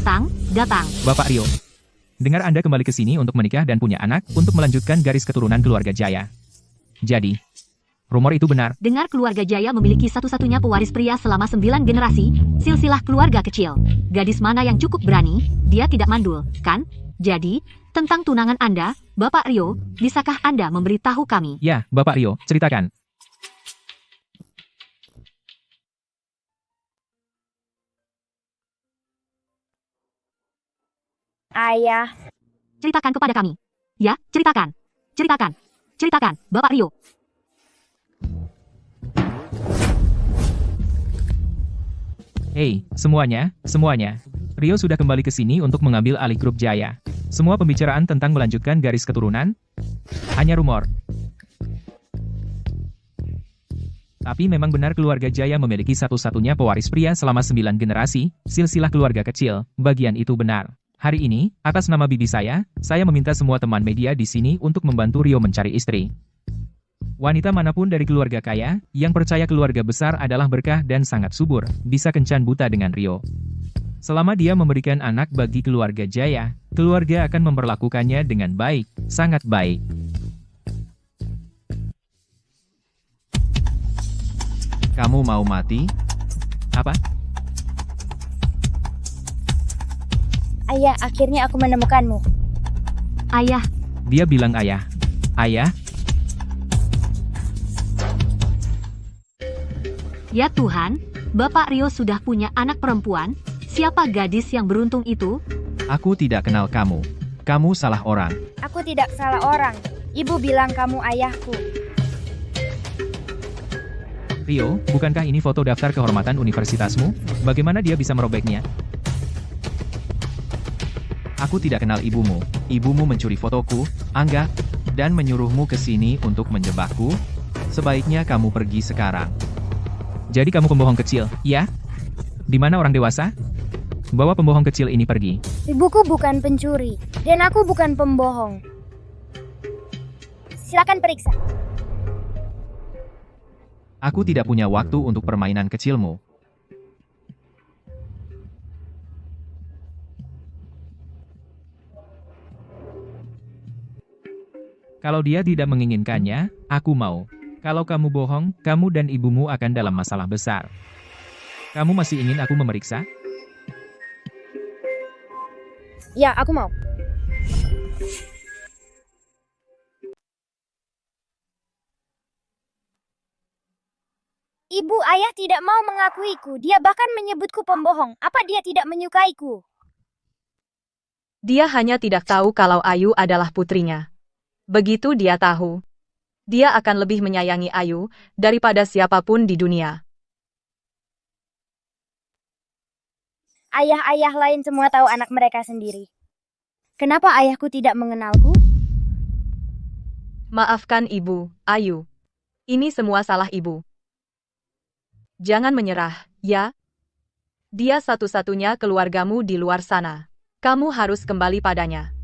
datang. Bapak Rio, dengar Anda kembali ke sini untuk menikah dan punya anak, untuk melanjutkan garis keturunan keluarga Jaya. Jadi, rumor itu benar. Dengar keluarga Jaya memiliki satu-satunya pewaris pria selama 9 generasi, silsilah keluarga kecil. Gadis mana yang cukup berani, dia tidak mandul, kan? Jadi, tentang tunangan Anda, Bapak Rio, bisakah Anda memberitahu kami? Ya, Bapak Rio, ceritakan. Ayah, Ceritakan kepada kami. Ya, ceritakan. Ceritakan. Ceritakan, Bapak Rio. Hei, semuanya. Rio sudah kembali ke sini untuk mengambil alih grup Jaya. Semua pembicaraan tentang melanjutkan garis keturunan hanya rumor. Tapi memang benar keluarga Jaya memiliki satu-satunya pewaris pria selama 9 generasi, silsilah keluarga kecil, bagian itu benar. Hari ini, atas nama bibi saya meminta semua teman media di sini untuk membantu Rio mencari istri. Wanita manapun dari keluarga kaya, yang percaya keluarga besar adalah berkah dan sangat subur, bisa kencan buta dengan Rio. Selama dia memberikan anak bagi keluarga Jaya, keluarga akan memperlakukannya dengan baik, sangat baik. Kamu mau mati? Apa? ayah, akhirnya aku menemukanmu. Ayah, Dia bilang ayah. Ayah? ya Tuhan, Bapak Rio sudah punya anak perempuan. Siapa gadis yang beruntung itu? Aku tidak kenal kamu. Kamu salah orang. Aku tidak salah orang. Ibu bilang kamu ayahku. Rio, bukankah ini foto daftar kehormatan universitasmu? Bagaimana dia bisa merobeknya? Aku tidak kenal ibumu. Ibumu mencuri fotoku, Angga, dan menyuruhmu ke sini untuk menjebakku. Sebaiknya kamu pergi sekarang. Jadi kamu pembohong kecil, ya? Di mana orang dewasa? Bawa pembohong kecil ini pergi. Ibuku bukan pencuri, dan aku bukan pembohong. Silakan periksa. Aku tidak punya waktu untuk permainan kecilmu. Kalau dia tidak menginginkannya, aku mau. Kalau kamu bohong, kamu dan ibumu akan dalam masalah besar. Kamu masih ingin aku memeriksa? Ya, aku mau. Ibu ayah tidak mau mengakuiku. Dia bahkan menyebutku pembohong. Apa dia tidak menyukaiku? Dia hanya tidak tahu kalau Ayu adalah putrinya. Begitu dia tahu, dia akan lebih menyayangi Ayu daripada siapapun di dunia. Ayah-ayah lain semua tahu anak mereka sendiri. Kenapa ayahku tidak mengenalku? Maafkan ibu, Ayu. Ini semua salah ibu. Jangan menyerah, ya? Dia satu-satunya keluargamu di luar sana. Kamu harus kembali padanya.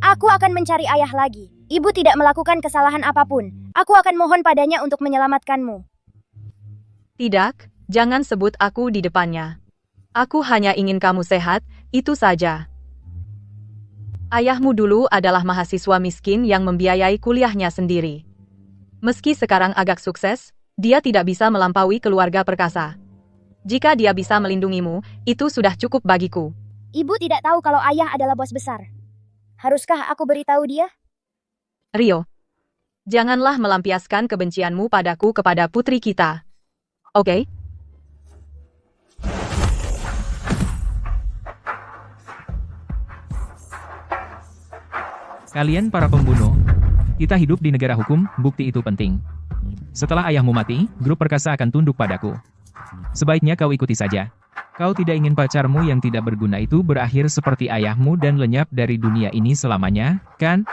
Aku akan mencari ayah lagi. Ibu tidak melakukan kesalahan apapun. Aku akan mohon padanya untuk menyelamatkanmu. Tidak, jangan sebut aku di depannya. Aku hanya ingin kamu sehat, itu saja. Ayahmu dulu adalah mahasiswa miskin yang membiayai kuliahnya sendiri. Meski sekarang agak sukses, dia tidak bisa melampaui keluarga perkasa. Jika dia bisa melindungimu, itu sudah cukup bagiku. Ibu tidak tahu kalau ayah adalah bos besar. Haruskah aku beritahu dia? Rio, janganlah melampiaskan kebencianmu padaku kepada putri kita. Oke? Kalian para pembunuh. Kita hidup di negara hukum, bukti itu penting. Setelah ayahmu mati, grup perkasa akan tunduk padaku. Sebaiknya kau ikuti saja. Kau tidak ingin pacarmu yang tidak berguna itu berakhir seperti ayahmu dan lenyap dari dunia ini selamanya, kan?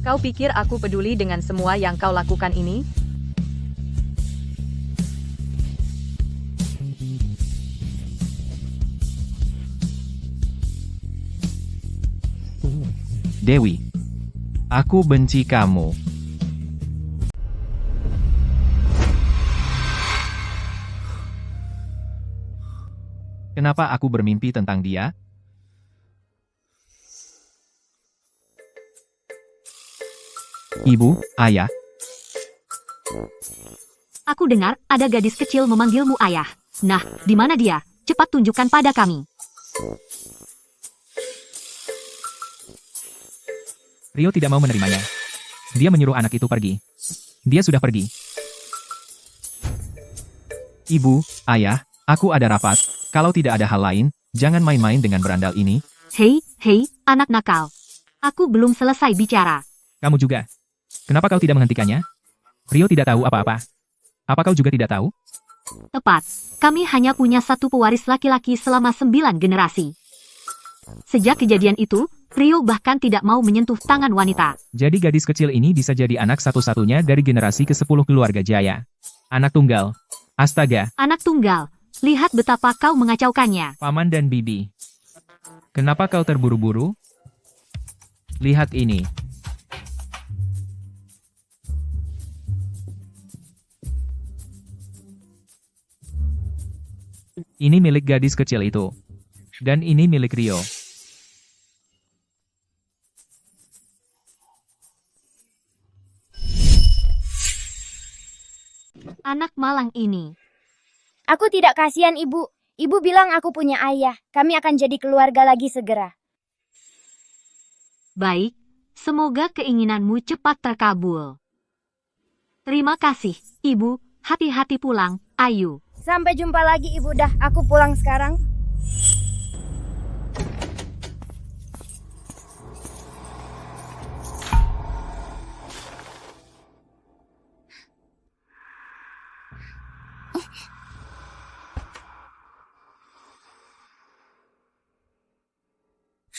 Kau pikir aku peduli dengan semua yang kau lakukan ini? Dewi. Aku benci kamu. Kenapa aku bermimpi tentang dia? Ibu, ayah, Aku dengar ada gadis kecil memanggilmu ayah. Nah, di mana dia? Cepat tunjukkan pada kami. Rio tidak mau menerimanya. Dia menyuruh anak itu pergi. Dia sudah pergi. ibu, ayah, aku ada rapat. Kalau tidak ada hal lain, jangan main-main dengan berandal ini. Hei, anak nakal. Aku belum selesai bicara. Kamu juga. Kenapa kau tidak menghentikannya? Rio tidak tahu apa-apa. Apa kau juga tidak tahu? Tepat, kami hanya punya satu pewaris laki-laki selama 9 generasi. Sejak kejadian itu, Rio bahkan tidak mau menyentuh tangan wanita. Jadi gadis kecil ini bisa jadi anak satu-satunya dari generasi ke-10 keluarga Jaya. Anak tunggal. Astaga, Anak tunggal, lihat betapa kau mengacaukannya. Paman dan Bibi. Kenapa kau terburu-buru? Lihat ini. Ini milik gadis kecil itu. Dan ini milik Rio. Anak malang ini. Aku tidak kasihan ibu. Ibu bilang aku punya ayah. Kami akan jadi keluarga lagi segera. Baik, semoga keinginanmu cepat terkabul. Terima kasih, Ibu. Hati-hati pulang, Ayu. Sampai jumpa lagi ibu dah. Aku pulang sekarang.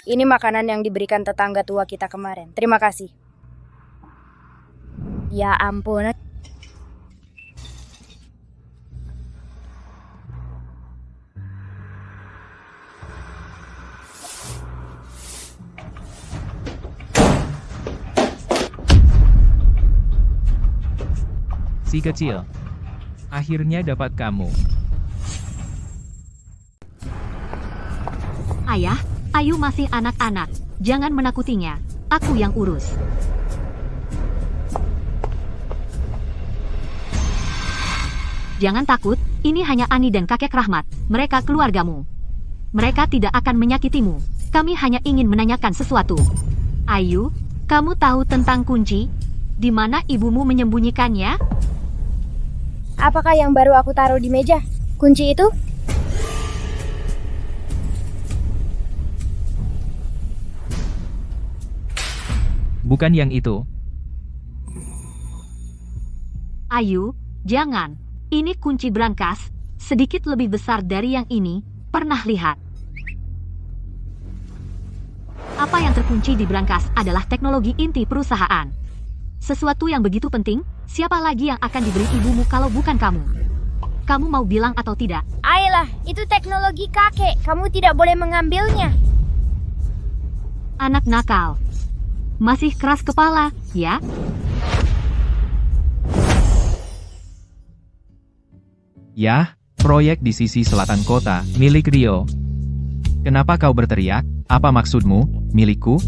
Ini makanan yang diberikan tetangga tua kita kemarin. Terima kasih. Ya ampun. Si kecil. Akhirnya dapat kamu. Ayah, Ayu masih anak-anak. Jangan menakutinya. Aku yang urus. Jangan takut, ini hanya Ani dan kakek Rahmat. Mereka keluargamu. Mereka tidak akan menyakitimu. Kami hanya ingin menanyakan sesuatu. Ayu, kamu tahu tentang kunci? Di mana ibumu menyembunyikannya? Apakah yang baru aku taruh di meja? Kunci itu? Bukan yang itu. Ayu, jangan. Ini kunci brankas, sedikit lebih besar dari yang ini. Pernah lihat? Apa yang terkunci di brankas adalah teknologi inti perusahaan. Sesuatu yang begitu penting, siapa lagi yang akan diberi ibumu kalau bukan kamu? Kamu mau bilang atau tidak? Ayolah, itu teknologi kakek. Kamu tidak boleh mengambilnya. Anak nakal. Masih keras kepala, ya? Yah, proyek di sisi selatan kota, Milik Rio. kenapa kau berteriak? Apa maksudmu, milikku?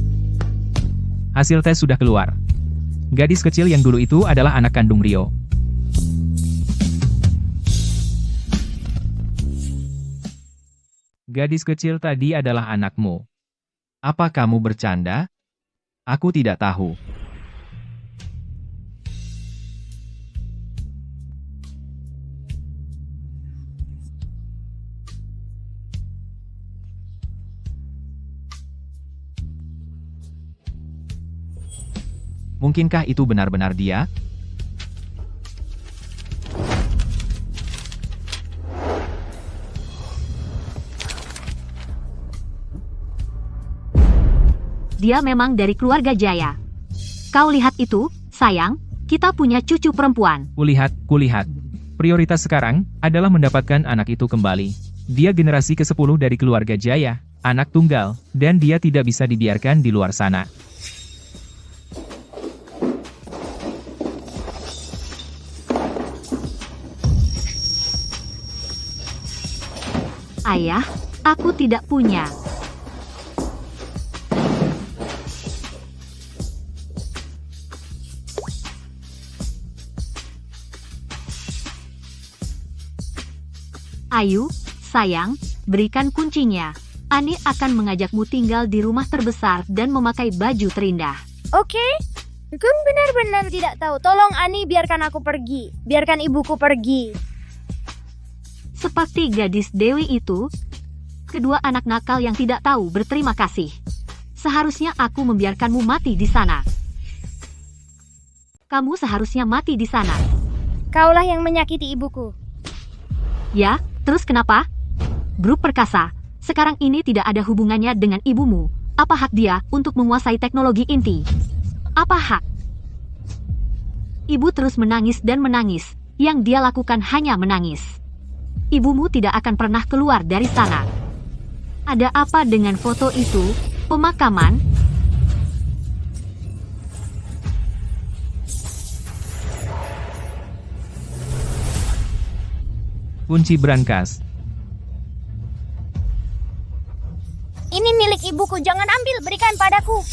Hasil tes sudah keluar. Gadis kecil yang dulu itu adalah anak kandung Rio. Gadis kecil tadi adalah anakmu. Apa kamu bercanda? Aku tidak tahu. Mungkinkah itu benar-benar dia? Dia memang dari keluarga Jaya. Kau lihat itu, sayang, kita punya cucu perempuan. Kulihat. Prioritas sekarang adalah mendapatkan anak itu kembali. Dia generasi ke-10 dari keluarga Jaya. anak tunggal, dan dia tidak bisa dibiarkan di luar sana. Ayah, aku tidak punya. Ayu, sayang, berikan kuncinya. Ani akan mengajakmu tinggal di rumah terbesar dan memakai baju terindah. Oke? Aku benar-benar tidak tahu. Tolong Ani, biarkan aku pergi. Biarkan ibuku pergi. Seperti gadis Dewi itu, kedua anak nakal yang tidak tahu berterima kasih. Seharusnya aku membiarkanmu mati di sana. Kamu seharusnya mati di sana. Kaulah yang menyakiti ibuku. Ya, terus kenapa? Grup perkasa, sekarang ini tidak ada hubungannya dengan ibumu. Apa hak dia untuk menguasai teknologi inti? Apa hak? Ibu terus menangis dan menangis. Yang dia lakukan hanya menangis. Ibumu tidak akan pernah keluar dari sana. Ada apa dengan foto itu? Pemakaman? Kunci brankas. Ini milik ibuku, jangan ambil, berikan padaku.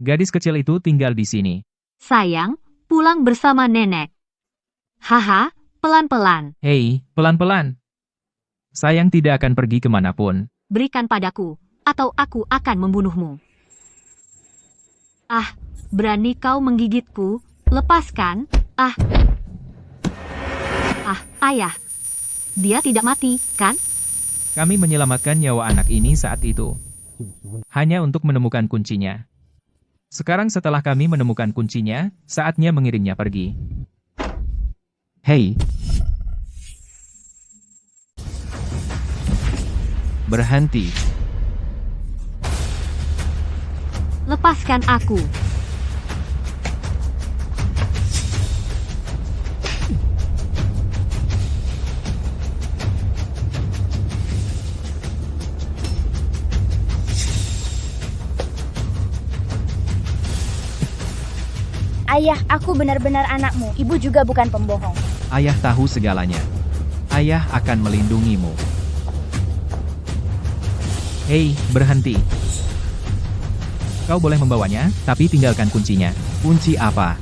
Gadis kecil itu tinggal di sini. Sayang, pulang bersama nenek. Haha, pelan-pelan. Hei, pelan-pelan. Sayang tidak akan pergi kemanapun. Berikan padaku, atau aku akan membunuhmu. Ah, berani kau menggigitku? Lepaskan. Ah, ayah. Dia tidak mati, kan? Kami menyelamatkan nyawa anak ini saat itu. Hanya untuk menemukan kuncinya. Sekarang setelah kami menemukan kuncinya, saatnya mengirimnya pergi. Hei. Berhenti. Lepaskan aku. Ayah, aku benar-benar anakmu. Ibu juga bukan pembohong. Ayah tahu segalanya. Ayah akan melindungimu. Hei, berhenti. Kau boleh membawanya, tapi tinggalkan kuncinya. Kunci apa?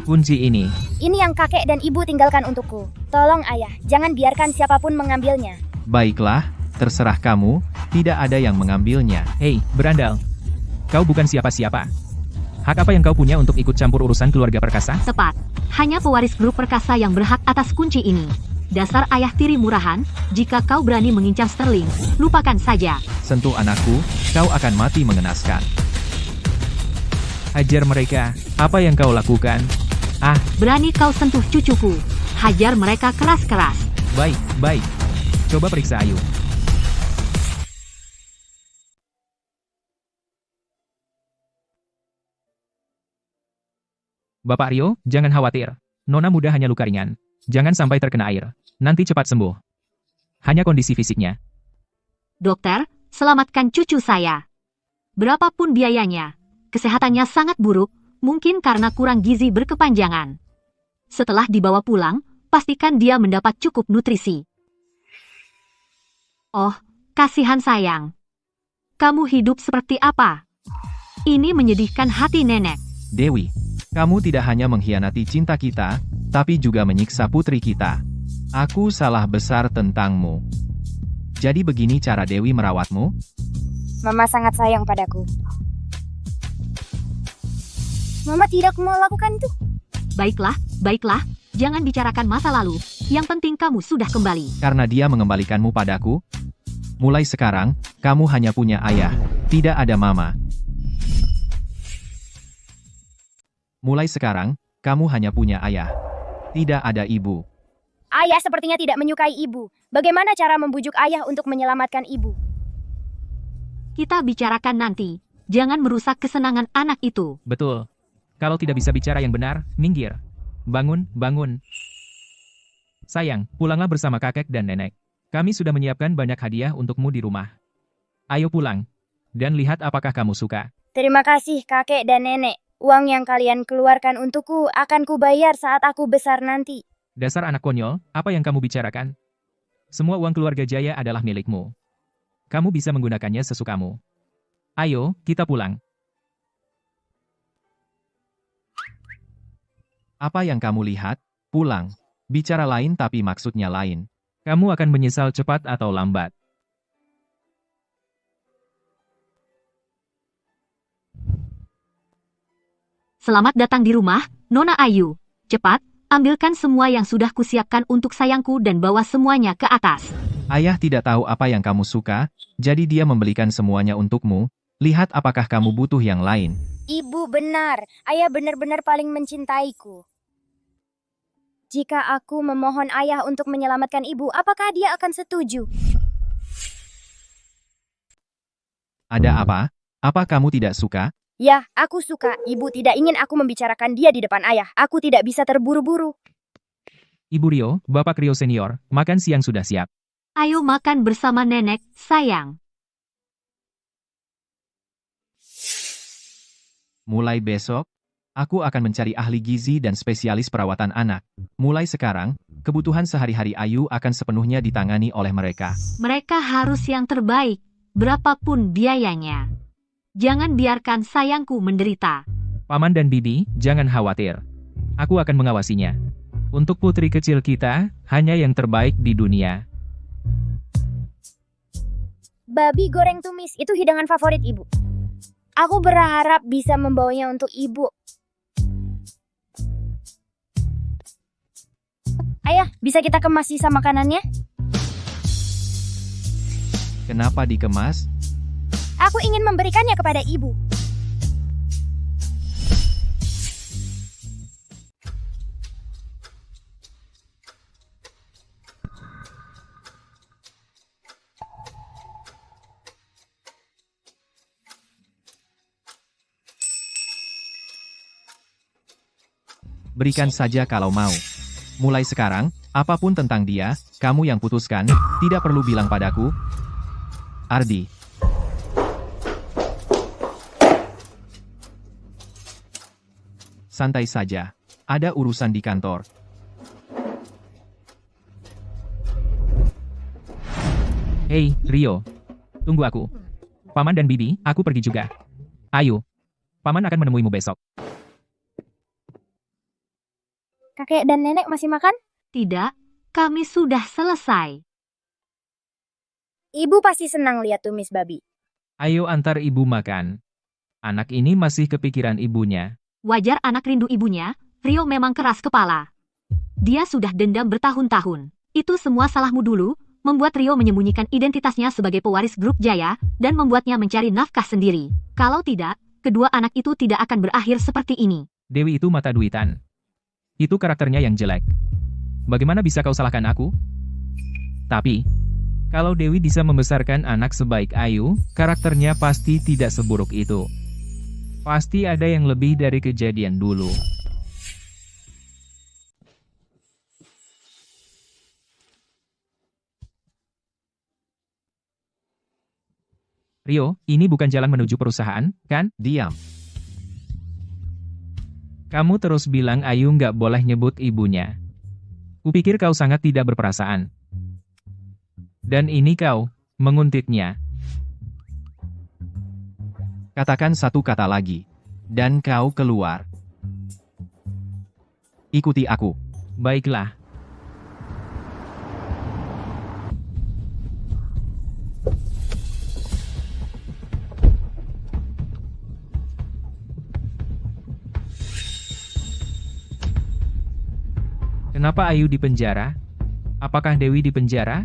Kunci ini. Ini yang kakek dan ibu tinggalkan untukku. Tolong ayah, jangan biarkan siapapun mengambilnya. Baiklah, terserah kamu, tidak ada yang mengambilnya. Hei, berandal. Kau bukan siapa-siapa. Hak apa yang kau punya untuk ikut campur urusan keluarga perkasa? Tepat. Hanya pewaris grup perkasa yang berhak atas kunci ini. Dasar ayah tiri murahan, jika kau berani mengincar Sterling, lupakan saja. Sentuh anakku, kau akan mati mengenaskan. Hajar mereka. Apa yang kau lakukan? Ah, Berani kau sentuh cucuku. Hajar mereka keras-keras. baik, baik. Coba periksa Ayu. Bapak Rio, jangan khawatir. Nona muda hanya luka ringan. Jangan sampai terkena air. Nanti cepat sembuh. Hanya kondisi fisiknya. Dokter, selamatkan cucu saya. Berapapun biayanya, kesehatannya sangat buruk, mungkin karena kurang gizi berkepanjangan. Setelah dibawa pulang, pastikan dia mendapat cukup nutrisi. Oh, kasihan sayang. Kamu hidup seperti apa? Ini menyedihkan hati nenek. Dewi, kamu tidak hanya mengkhianati cinta kita, tapi juga menyiksa putri kita. Aku salah besar tentangmu. Jadi begini cara Dewi merawatmu? Mama sangat sayang padaku. Mama tidak mau lakukan itu. Baiklah, baiklah, jangan bicarakan masa lalu. Yang penting kamu sudah kembali. Karena dia mengembalikanmu padaku. Mulai sekarang, kamu hanya punya ayah, tidak ada mama. Mulai sekarang, kamu hanya punya ayah. Tidak ada ibu. Ayah sepertinya tidak menyukai ibu. Bagaimana cara membujuk ayah untuk menyelamatkan ibu? Kita bicarakan nanti. Jangan merusak kesenangan anak itu. Betul. Kalau tidak bisa bicara yang benar, minggir. Bangun, bangun. Sayang, pulanglah bersama kakek dan nenek. Kami sudah menyiapkan banyak hadiah untukmu di rumah. Ayo pulang. Dan lihat apakah kamu suka. Terima kasih kakek dan nenek. Uang yang kalian keluarkan untukku akan kubayar saat aku besar nanti. Dasar anak konyol, apa yang kamu bicarakan? Semua uang keluarga Jaya adalah milikmu. Kamu bisa menggunakannya sesukamu. Ayo, kita pulang. Apa yang kamu lihat? Pulang. Bicara lain tapi maksudnya lain. Kamu akan menyesal cepat atau lambat. Selamat datang di rumah, Nona Ayu. Cepat, ambilkan semua yang sudah kusiapkan untuk sayangku dan bawa semuanya ke atas. Ayah tidak tahu apa yang kamu suka, jadi dia membelikan semuanya untukmu. Lihat apakah kamu butuh yang lain. Ibu benar, ayah benar-benar paling mencintaiku. Jika aku memohon ayah untuk menyelamatkan ibu, apakah dia akan setuju? Ada apa? Apa kamu tidak suka? Ya, aku suka. Ibu tidak ingin aku membicarakan dia di depan ayah. Aku tidak bisa terburu-buru. Ibu Rio, Bapak Rio Senior, makan siang sudah siap. Ayo makan bersama nenek, sayang. Mulai besok, aku akan mencari ahli gizi dan spesialis perawatan anak. Mulai sekarang, kebutuhan sehari-hari Ayu akan sepenuhnya ditangani oleh mereka. Mereka harus yang terbaik, berapapun biayanya. Jangan biarkan sayangku menderita. Paman dan Bibi, jangan khawatir. Aku akan mengawasinya. Untuk putri kecil kita, hanya yang terbaik di dunia. Babi goreng tumis itu hidangan favorit ibu. Aku berharap bisa membawanya untuk ibu. Ayah, bisa kita kemas sisa makanannya? Kenapa dikemas? Aku ingin memberikannya kepada ibu. Berikan saja kalau mau. Mulai sekarang, apapun tentang dia, kamu yang putuskan, tidak perlu bilang padaku. Ardi. Santai saja. Ada urusan di kantor. Hei, Rio. Tunggu aku. Paman dan Bibi, aku pergi juga. Ayo. Paman akan menemuimu besok. Kakek dan nenek masih makan? Tidak, kami sudah selesai. Ibu pasti senang lihat tumis babi. Ayo antar ibu makan. Anak ini masih kepikiran ibunya. Wajar anak rindu ibunya, Rio memang keras kepala. Dia sudah dendam bertahun-tahun. Itu semua salahmu dulu, membuat Rio menyembunyikan identitasnya sebagai pewaris grup Jaya, dan membuatnya mencari nafkah sendiri. Kalau tidak, kedua anak itu tidak akan berakhir seperti ini. Dewi itu mata duitan. Itu karakternya yang jelek. Bagaimana bisa kau salahkan aku? Tapi, kalau Dewi bisa membesarkan anak sebaik Ayu, karakternya pasti tidak seburuk itu. Pasti ada yang lebih dari kejadian dulu. Rio, ini bukan jalan menuju perusahaan, kan? Diam. Kamu terus bilang Ayu nggak boleh nyebut ibunya. Kupikir kau sangat tidak berperasaan. Dan ini kau, menguntitnya. Katakan satu kata lagi. Dan kau keluar. Ikuti aku. Baiklah. Kenapa Ayu di penjara? Apakah Dewi di penjara?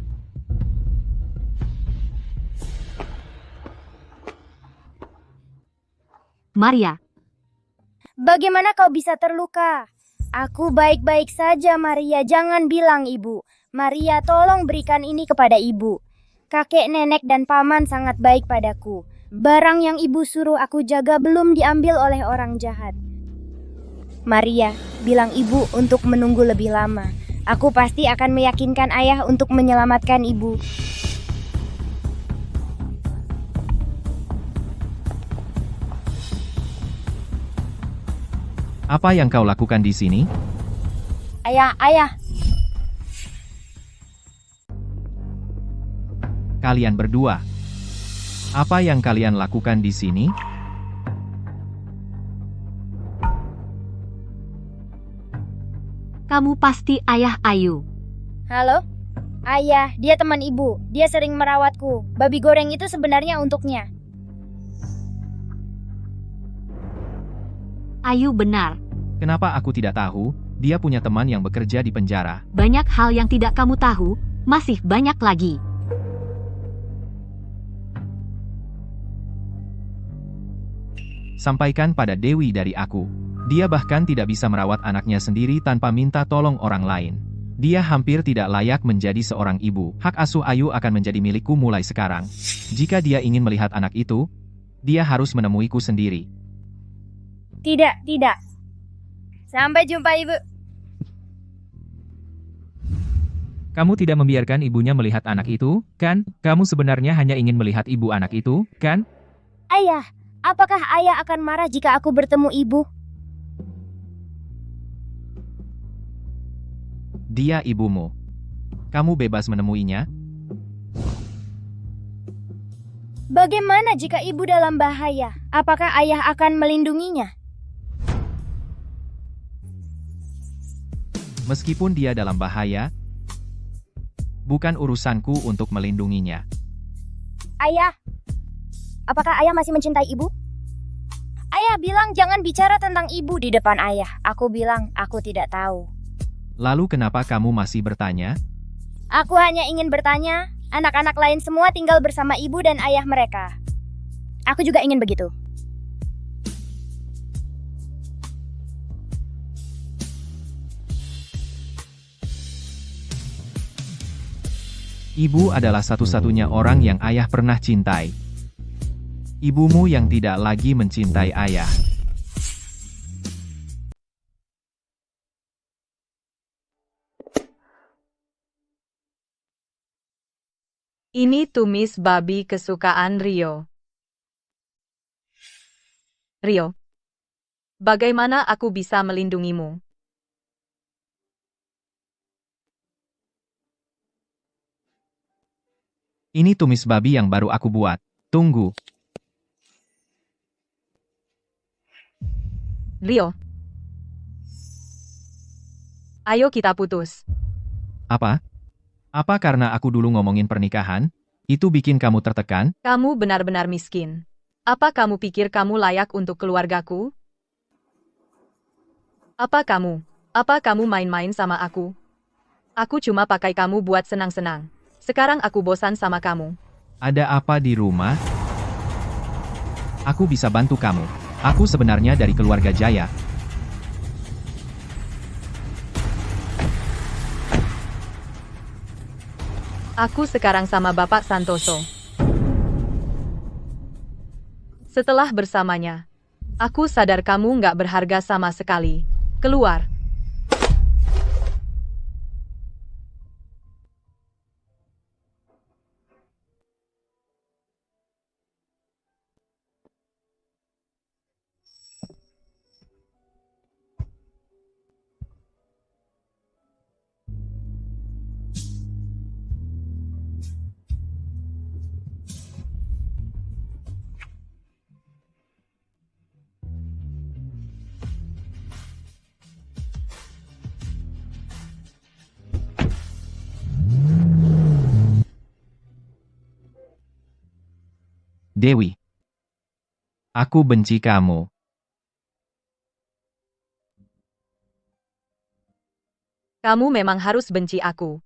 Maria, Bagaimana kau bisa terluka? Aku baik-baik saja, Maria. Jangan bilang ibu. Maria, tolong berikan ini kepada ibu. Kakek, nenek, dan paman sangat baik padaku. Barang yang ibu suruh aku jaga belum diambil oleh orang jahat. Maria, bilang ibu untuk menunggu lebih lama. Aku pasti akan meyakinkan ayah untuk menyelamatkan ibu. Apa yang kau lakukan di sini? Ayah. Kalian berdua. Apa yang kalian lakukan di sini? Kamu pasti ayah Ayu. Halo? Ayah, dia teman ibu. Dia sering merawatku. Babi goreng itu sebenarnya untuknya. Ayu benar. Kenapa aku tidak tahu? Dia punya teman yang bekerja di penjara. Banyak hal yang tidak kamu tahu, masih banyak lagi. Sampaikan pada Dewi dari aku. Dia bahkan tidak bisa merawat anaknya sendiri tanpa minta tolong orang lain. Dia hampir tidak layak menjadi seorang ibu. Hak asuh Ayu akan menjadi milikku mulai sekarang. Jika dia ingin melihat anak itu, dia harus menemuiku sendiri. Tidak. Sampai jumpa ibu. Kamu tidak membiarkan ibunya melihat anak itu, kan? Kamu sebenarnya hanya ingin melihat ibu anak itu, kan? Ayah, apakah ayah akan marah jika aku bertemu ibu? Dia ibumu. Kamu bebas menemuinya. Bagaimana jika ibu dalam bahaya? Apakah ayah akan melindunginya? Meskipun dia dalam bahaya, bukan urusanku untuk melindunginya. Ayah, apakah ayah masih mencintai ibu? Ayah bilang jangan bicara tentang ibu di depan ayah. Aku bilang aku tidak tahu. Lalu kenapa kamu masih bertanya? Aku hanya ingin bertanya, anak-anak lain semua tinggal bersama ibu dan ayah mereka. Aku juga ingin begitu. Ibu adalah satu-satunya orang yang ayah pernah cintai. Ibumu yang tidak lagi mencintai ayah. Ini tumis babi kesukaan Rio. Rio, bagaimana aku bisa melindungimu? Ini tumis babi yang baru aku buat. Tunggu. Rio. Ayo kita putus. Apa? Apa karena aku dulu ngomongin pernikahan? Itu bikin kamu tertekan? Kamu benar-benar miskin. Apa kamu pikir kamu layak untuk keluargaku? Apa kamu main-main sama aku? Aku cuma pakai kamu buat senang-senang. Sekarang aku bosan sama kamu. Ada apa di rumah? Aku bisa bantu kamu. Aku sebenarnya dari keluarga Jaya. Aku sekarang sama Bapak Santoso. Setelah bersamanya, aku sadar kamu nggak berharga sama sekali. Keluar. Dewi. Aku benci kamu. Kamu memang harus benci aku.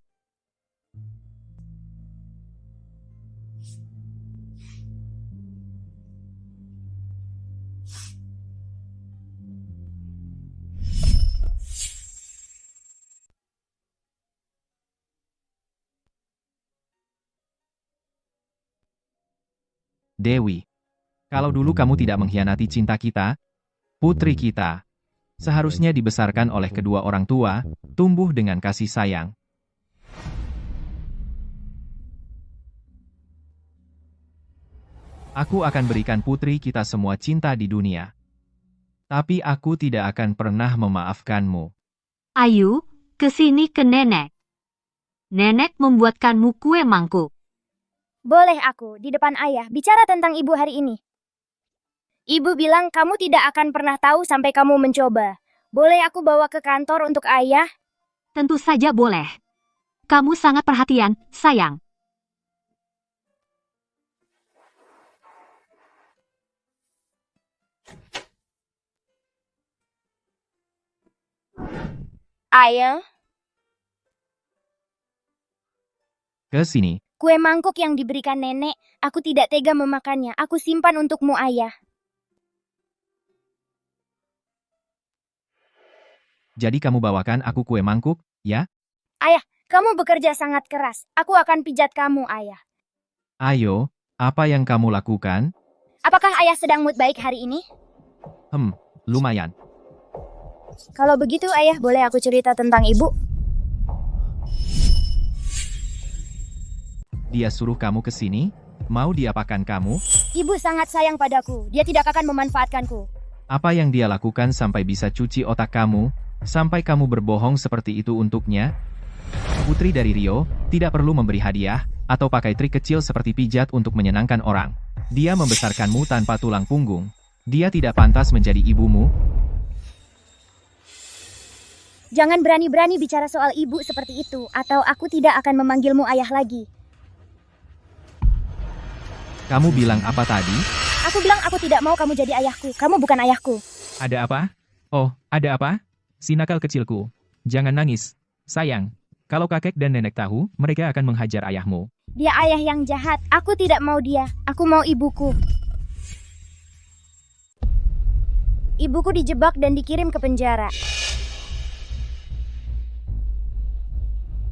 Dewi. Kalau dulu kamu tidak mengkhianati cinta kita, putri kita, seharusnya dibesarkan oleh kedua orang tua, tumbuh dengan kasih sayang. Aku akan berikan putri kita semua cinta di dunia. Tapi aku tidak akan pernah memaafkanmu. Ayu, kesini ke nenek. Nenek membuatkanmu kue mangkuk. Boleh aku, di depan ayah, bicara tentang ibu hari ini. Ibu bilang kamu tidak akan pernah tahu sampai kamu mencoba. Boleh aku bawa ke kantor untuk ayah? Tentu saja boleh. Kamu sangat perhatian, sayang. Ayah, Ke sini. kue mangkuk yang diberikan nenek, aku tidak tega memakannya. Aku simpan untukmu, ayah. Jadi kamu bawakan aku kue mangkuk, ya? Kamu bekerja sangat keras. Aku akan pijat kamu, ayah. Ayo, apa yang kamu lakukan? Apakah ayah sedang mood baik hari ini? Lumayan. Kalau begitu, ayah, boleh aku cerita tentang ibu? Dia suruh kamu ke sini? Mau diapakan kamu? Ibu sangat sayang padaku. Dia tidak akan memanfaatkanku. Apa yang dia lakukan sampai bisa cuci otak kamu? Sampai kamu berbohong seperti itu untuknya? Putri dari Rio, tidak perlu memberi hadiah, atau pakai trik kecil seperti pijat untuk menyenangkan orang. Dia membesarkanmu tanpa tulang punggung. Dia tidak pantas menjadi ibumu. Jangan berani-berani bicara soal ibu seperti itu, atau aku tidak akan memanggilmu ayah lagi. Kamu bilang apa tadi? Aku bilang aku tidak mau kamu jadi ayahku. Kamu bukan ayahku. Ada apa? Oh, ada apa? Si nakal kecilku. Jangan nangis. Sayang, kalau kakek dan nenek tahu, mereka akan menghajar ayahmu. Dia ayah yang jahat. Aku tidak mau dia. Aku mau ibuku. Ibuku dijebak dan dikirim ke penjara.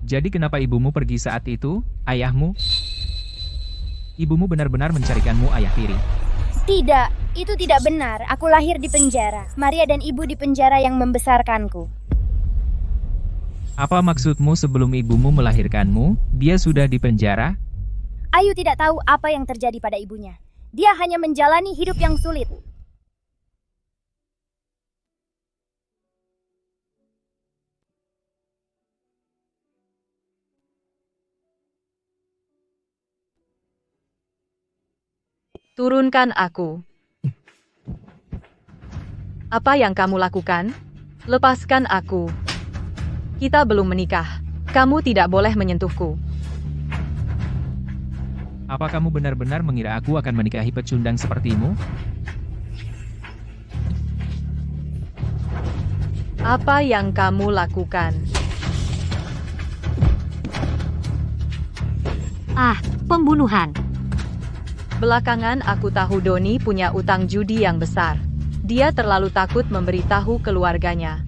Jadi kenapa ibumu pergi saat itu, ayahmu? Ibumu benar-benar mencarikanmu ayah tiri. Tidak, itu tidak benar. Aku lahir di penjara. Maria dan ibu di penjara yang membesarkanku. Apa maksudmu sebelum ibumu melahirkanmu, dia sudah di penjara? Ayu tidak tahu apa yang terjadi pada ibunya. Dia hanya menjalani hidup yang sulit. Turunkan aku. Apa yang kamu lakukan? Lepaskan aku. Kita belum menikah. Kamu tidak boleh menyentuhku. Apa kamu benar-benar mengira aku akan menikahi pecundang sepertimu? Apa yang kamu lakukan? Ah, pembunuhan. Belakangan aku tahu Doni punya utang judi yang besar. Dia terlalu takut memberitahu keluarganya.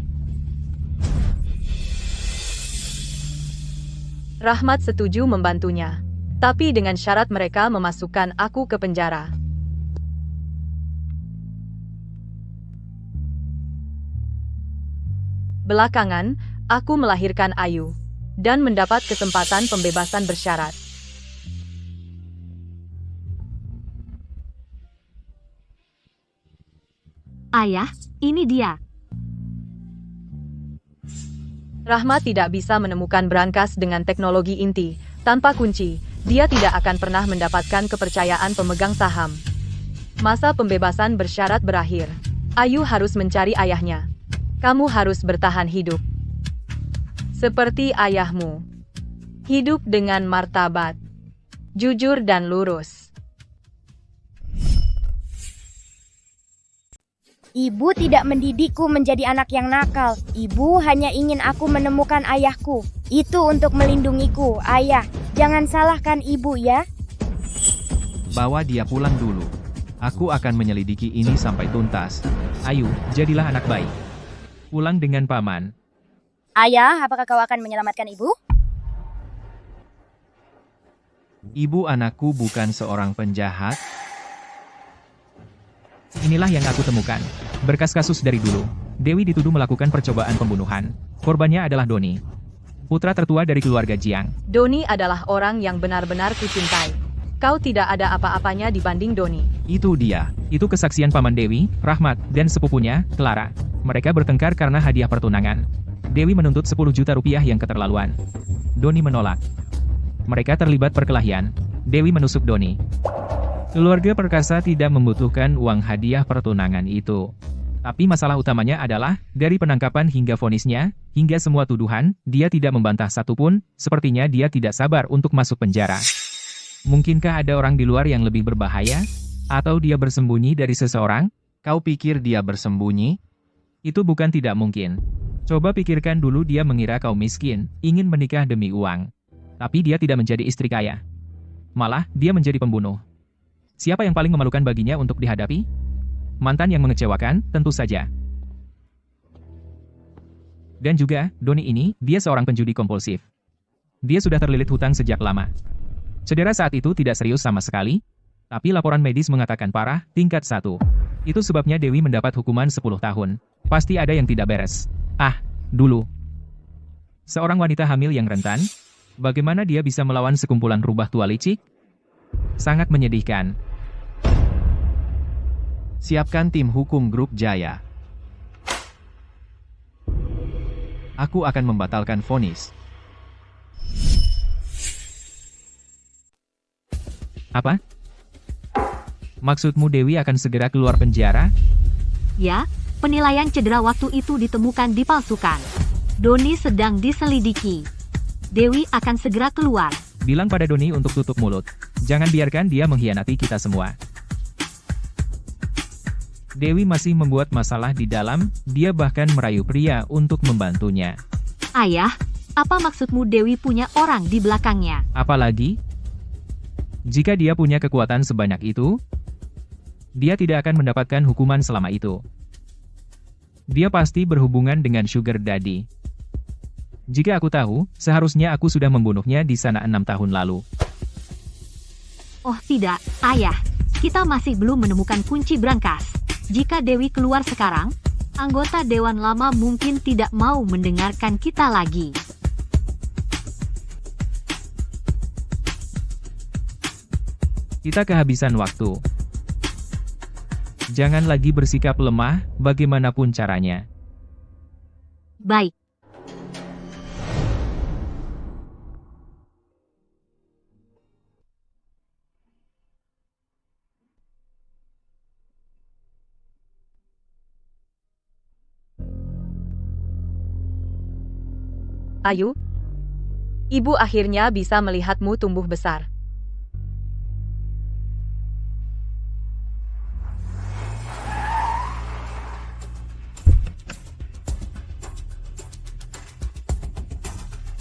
Rahmat setuju membantunya. Tapi dengan syarat mereka memasukkan aku ke penjara. Belakangan, aku melahirkan Ayu. Dan mendapat kesempatan pembebasan bersyarat. Ayah, ini dia. Rahmat tidak bisa menemukan brankas dengan teknologi inti. Tanpa kunci, dia tidak akan pernah mendapatkan kepercayaan pemegang saham. Masa pembebasan bersyarat berakhir. Ayu harus mencari ayahnya. Kamu harus bertahan hidup. Seperti ayahmu. Hidup dengan martabat. Jujur dan lurus. Ibu tidak mendidikku menjadi anak yang nakal. Ibu hanya ingin aku menemukan ayahku. Itu untuk melindungiku, ayah. Jangan salahkan ibu ya. Bawa dia pulang dulu. Aku akan menyelidiki ini sampai tuntas. Ayu, jadilah anak baik. Pulang dengan paman. Ayah, apakah kau akan menyelamatkan ibu? Ibu anakku bukan seorang penjahat. Inilah yang aku temukan. Berkas kasus dari dulu. Dewi dituduh melakukan percobaan pembunuhan. Korbannya adalah Doni, putra tertua dari keluarga Jiang. Doni adalah orang yang benar-benar kucintai. Kau tidak ada apa-apanya dibanding Doni. Itu dia. Itu kesaksian paman Dewi, Rahmat, dan sepupunya, Clara. Mereka bertengkar karena hadiah pertunangan. Dewi menuntut 10 juta rupiah yang keterlaluan. Doni menolak. Mereka terlibat perkelahian. Dewi menusuk Doni. Keluarga perkasa tidak membutuhkan uang hadiah pertunangan itu. Tapi masalah utamanya adalah, dari penangkapan hingga vonisnya, hingga semua tuduhan, dia tidak membantah satupun, sepertinya dia tidak sabar untuk masuk penjara. Mungkinkah ada orang di luar yang lebih berbahaya? Atau dia bersembunyi dari seseorang? Kau pikir dia bersembunyi? Itu bukan tidak mungkin. Coba pikirkan dulu, dia mengira kau miskin, ingin menikah demi uang. Tapi dia tidak menjadi istri kaya. Malah, dia menjadi pembunuh. Siapa yang paling memalukan baginya untuk dihadapi? Mantan yang mengecewakan, tentu saja. Dan juga, Doni ini, dia seorang penjudi kompulsif. Dia sudah terlilit hutang sejak lama. Cedera saat itu tidak serius sama sekali, tapi laporan medis mengatakan parah, tingkat 1. Itu sebabnya Dewi mendapat hukuman 10 tahun. Pasti ada yang tidak beres. Dulu. Seorang wanita hamil yang rentan, bagaimana dia bisa melawan sekumpulan rubah tua licik? Sangat menyedihkan. Siapkan tim hukum grup Jaya. Aku akan membatalkan vonis. Apa? Maksudmu Dewi akan segera keluar penjara? Ya, penilaian cedera waktu itu ditemukan dipalsukan. Doni sedang diselidiki. Dewi akan segera keluar. Bilang pada Doni untuk tutup mulut. Jangan biarkan dia mengkhianati kita semua. Dewi masih membuat masalah di dalam, dia bahkan merayu pria untuk membantunya. Ayah, apa maksudmu Dewi punya orang di belakangnya? Apalagi, jika dia punya kekuatan sebanyak itu, dia tidak akan mendapatkan hukuman selama itu. Dia pasti berhubungan dengan Sugar Daddy. Jika aku tahu, seharusnya aku sudah membunuhnya di sana 6 tahun lalu. Oh tidak, ayah. Kita masih belum menemukan kunci brankas. Jika Dewi keluar sekarang, anggota Dewan Lama mungkin tidak mau mendengarkan kita lagi. Kita kehabisan waktu. Jangan lagi bersikap lemah, bagaimanapun caranya. Baik. Ayu, ibu akhirnya bisa melihatmu tumbuh besar.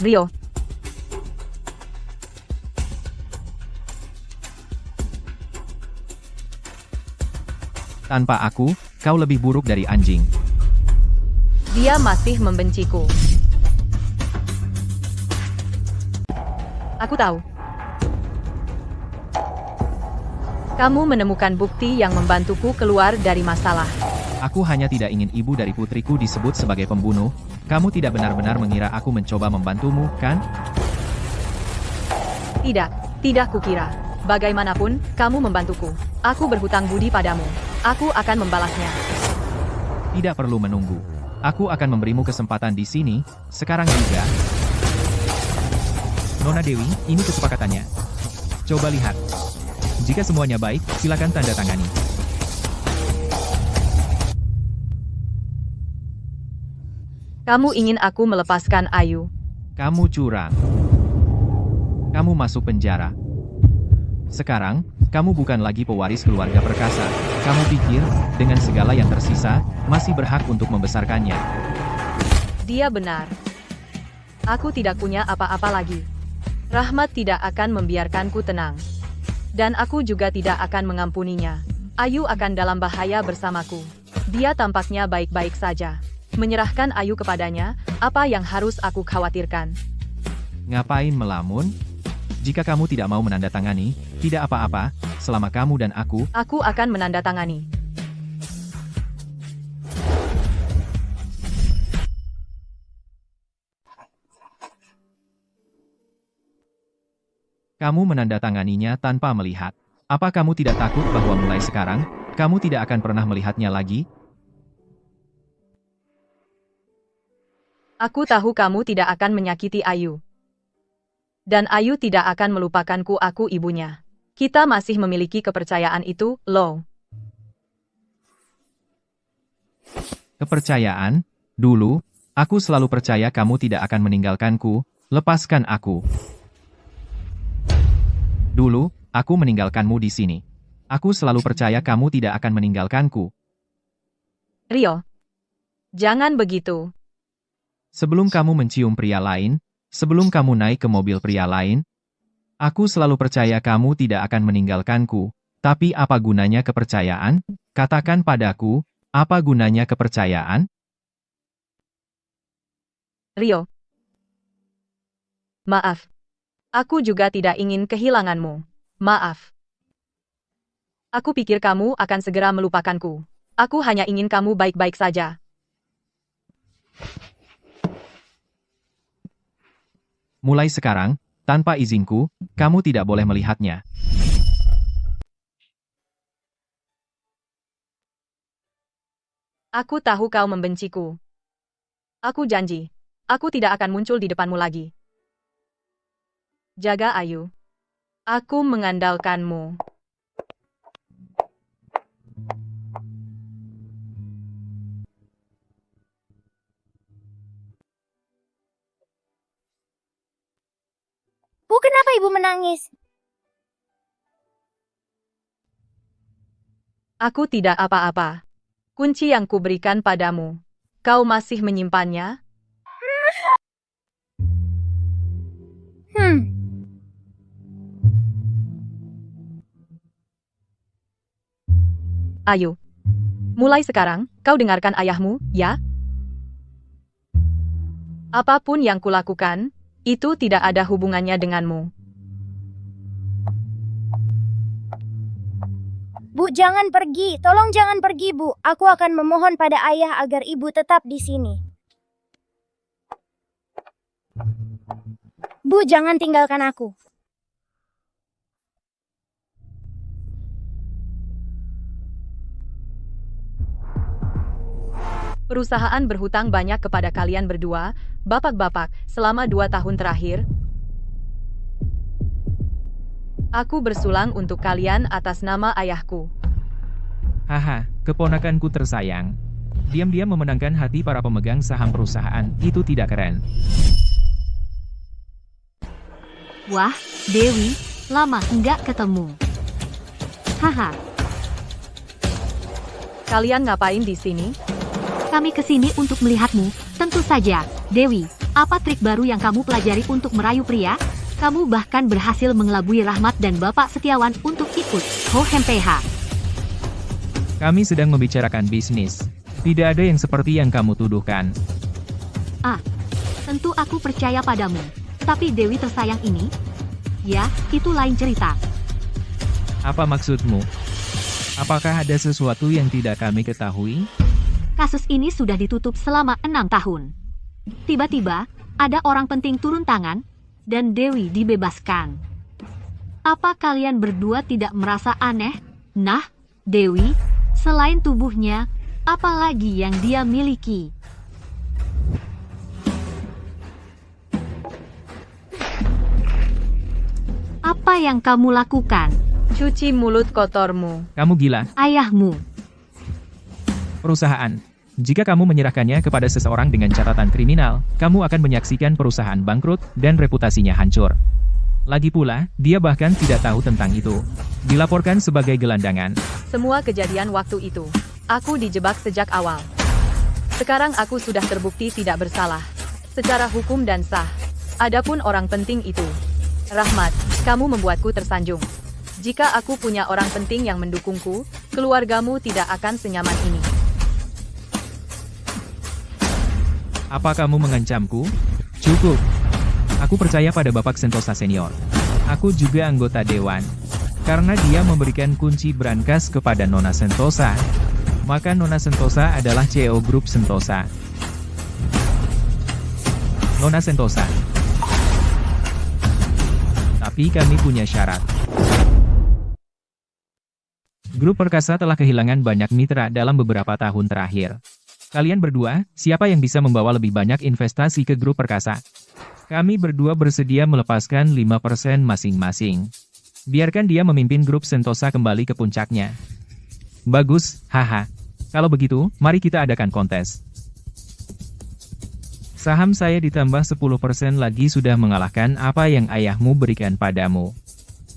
Rio, Tanpa aku, kau lebih buruk dari anjing. dia masih membenciku. Aku tahu. Kamu menemukan bukti yang membantuku keluar dari masalah. Aku hanya tidak ingin ibu dari putriku disebut sebagai pembunuh. Kamu tidak benar-benar mengira aku mencoba membantumu, kan? Tidak kukira. Bagaimanapun, kamu membantuku. Aku berhutang budi padamu. Aku akan membalasnya. Tidak perlu menunggu. Aku akan memberimu kesempatan di sini, sekarang juga. Nona Dewi, ini kesepakatannya. Coba lihat. Jika semuanya baik, silakan tanda tangani. Kamu ingin aku melepaskan Ayu. Kamu curang. Kamu masuk penjara. Sekarang, kamu bukan lagi pewaris keluarga perkasa. Kamu pikir, dengan segala yang tersisa, masih berhak untuk membesarkannya. Dia benar. Aku tidak punya apa-apa lagi. Rahmat tidak akan membiarkanku tenang. Dan aku juga tidak akan mengampuninya. Ayu akan dalam bahaya bersamaku. Dia tampaknya baik-baik saja. Menyerahkan Ayu kepadanya, apa yang harus aku khawatirkan? Ngapain melamun? Jika kamu tidak mau menandatangani, tidak apa-apa, selama kamu dan aku akan menandatangani. Kamu menandatanganinya tanpa melihat. Apa kamu tidak takut bahwa mulai sekarang, kamu tidak akan pernah melihatnya lagi? Aku tahu kamu tidak akan menyakiti Ayu. Dan Ayu tidak akan melupakanku, aku ibunya. Kita masih memiliki kepercayaan itu, loh. Kepercayaan? Dulu, aku selalu percaya kamu tidak akan meninggalkanku. Lepaskan aku. Dulu, aku meninggalkanmu di sini. Aku selalu percaya kamu tidak akan meninggalkanku. Rio. Jangan begitu. Sebelum kamu mencium pria lain, sebelum kamu naik ke mobil pria lain, aku selalu percaya kamu tidak akan meninggalkanku. Tapi apa gunanya kepercayaan? Katakan padaku, apa gunanya kepercayaan? Rio. Maaf. Aku juga tidak ingin kehilanganmu. Maaf. Aku pikir kamu akan segera melupakanku. Aku hanya ingin kamu baik-baik saja. Mulai sekarang, tanpa izinku, kamu tidak boleh melihatnya. Aku tahu kau membenciku. Aku janji, aku tidak akan muncul di depanmu lagi. Jaga Ayu. Aku mengandalkanmu. Bu, kenapa ibu menangis? Aku tidak apa-apa. Kunci yang kuberikan padamu. Kau masih menyimpannya? Ayu. Mulai sekarang, kau dengarkan ayahmu, ya? Apapun yang kulakukan, itu tidak ada hubungannya denganmu. Bu, jangan pergi. Tolong jangan pergi, Bu. Aku akan memohon pada ayah agar ibu tetap di sini. Bu, jangan tinggalkan aku. Perusahaan berhutang banyak kepada kalian berdua, bapak-bapak, selama 2 tahun terakhir. Aku bersulang untuk kalian atas nama ayahku. Haha, keponakanku tersayang. Diam-diam memenangkan hati para pemegang saham perusahaan, itu tidak keren. Wah, Dewi, lama nggak ketemu. Haha, Kalian ngapain di sini? kami kesini untuk melihatmu. Tentu saja, Dewi. Apa trik baru yang kamu pelajari untuk merayu pria? Kamu bahkan berhasil mengelabui Rahmat dan Bapak Setiawan untuk ikut Hohem PH. Kami sedang membicarakan bisnis. Tidak ada yang seperti yang kamu tuduhkan. Tentu aku percaya padamu. Tapi Dewi tersayang ini? Ya, itu lain cerita. Apa maksudmu? Apakah ada sesuatu yang tidak kami ketahui? Kasus ini sudah ditutup selama 6 tahun. Tiba-tiba, ada orang penting turun tangan, dan Dewi dibebaskan. Apa kalian berdua tidak merasa aneh? Nah, Dewi, selain tubuhnya, apa lagi yang dia miliki? Apa yang kamu lakukan? Cuci mulut kotormu. Kamu gila. Ayahmu. Perusahaan. Jika kamu menyerahkannya kepada seseorang dengan catatan kriminal, kamu akan menyaksikan perusahaan bangkrut dan reputasinya hancur. Lagi pula, dia bahkan tidak tahu tentang itu. Dilaporkan sebagai gelandangan. Semua kejadian waktu itu. Aku dijebak sejak awal. Sekarang aku sudah terbukti tidak bersalah. Secara hukum dan sah. Adapun orang penting itu. Rahmat, kamu membuatku tersanjung. Jika aku punya orang penting yang mendukungku, keluargamu tidak akan senyaman ini. Apa kamu mengancamku? Cukup. Aku percaya pada Bapak Sentosa Senior. Aku juga anggota Dewan. Karena dia memberikan kunci brankas kepada Nona Sentosa, maka Nona Sentosa adalah CEO Grup Sentosa. Nona Sentosa. Tapi kami punya syarat. Grup Perkasa telah kehilangan banyak mitra dalam beberapa tahun terakhir. Kalian berdua, siapa yang bisa membawa lebih banyak investasi ke Grup Perkasa? Kami berdua bersedia melepaskan 5% masing-masing. Biarkan dia memimpin Grup Sentosa kembali ke puncaknya. Bagus, haha. Kalau begitu, mari kita adakan kontes. Saham saya ditambah 10% lagi sudah mengalahkan apa yang ayahmu berikan padamu.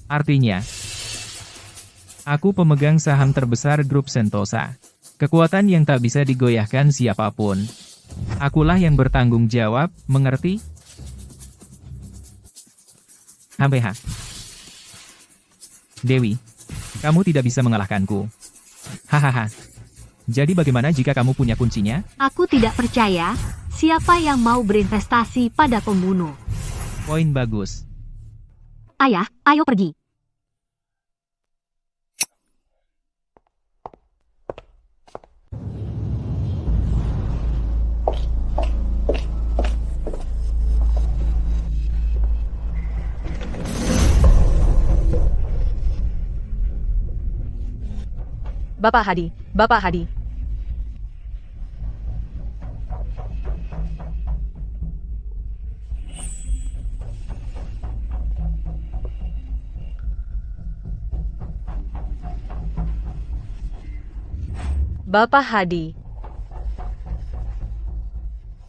Artinya, aku pemegang saham terbesar Grup Sentosa. Kekuatan yang tak bisa digoyahkan siapapun. Akulah yang bertanggung jawab, mengerti? HBH. Dewi, kamu tidak bisa mengalahkanku. Hahaha. Jadi bagaimana jika kamu punya kuncinya? Aku tidak percaya. Siapa yang mau berinvestasi pada pembunuh? Poin bagus. Ayah, ayo pergi. Bapak Hadi, Bapak Hadi. Bapak Hadi.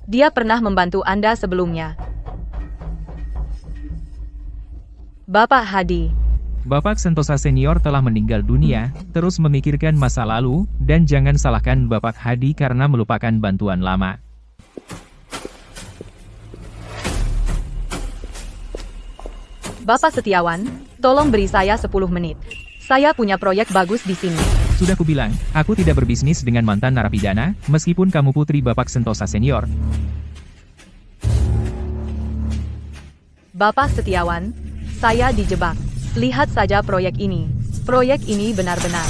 Dia pernah membantu Anda sebelumnya. Bapak Hadi. Bapak Sentosa Senior telah meninggal dunia, terus memikirkan masa lalu, dan jangan salahkan Bapak Hadi karena melupakan bantuan lama. Bapak Setiawan, tolong beri saya 10 menit. Saya punya proyek bagus di sini. Sudah kubilang, aku tidak berbisnis dengan mantan narapidana, meskipun kamu putri Bapak Sentosa Senior. Bapak Setiawan, saya dijebak. Lihat saja proyek ini. Proyek ini benar-benar.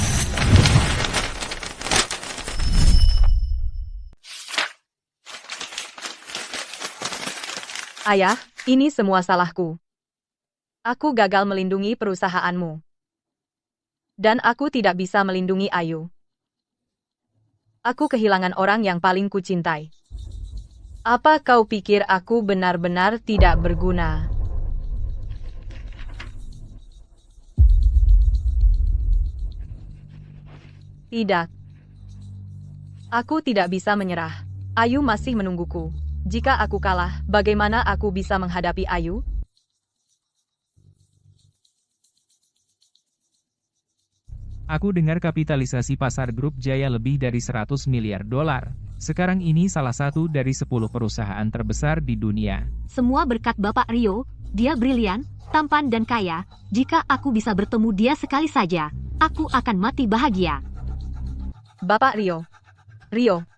Ayah, ini semua salahku. Aku gagal melindungi perusahaanmu. Dan aku tidak bisa melindungi Ayu. Aku kehilangan orang yang paling kucintai. Apa kau pikir aku benar-benar tidak berguna? Tidak. Aku tidak bisa menyerah. Ayu masih menungguku. Jika aku kalah, bagaimana aku bisa menghadapi Ayu? Aku dengar kapitalisasi pasar Grup Jaya lebih dari 100 miliar dolar. Sekarang ini salah satu dari 10 perusahaan terbesar di dunia. Semua berkat Bapak Rio, dia brilian, tampan dan kaya. Jika aku bisa bertemu dia sekali saja, aku akan mati bahagia. Bapak Rio. Rio.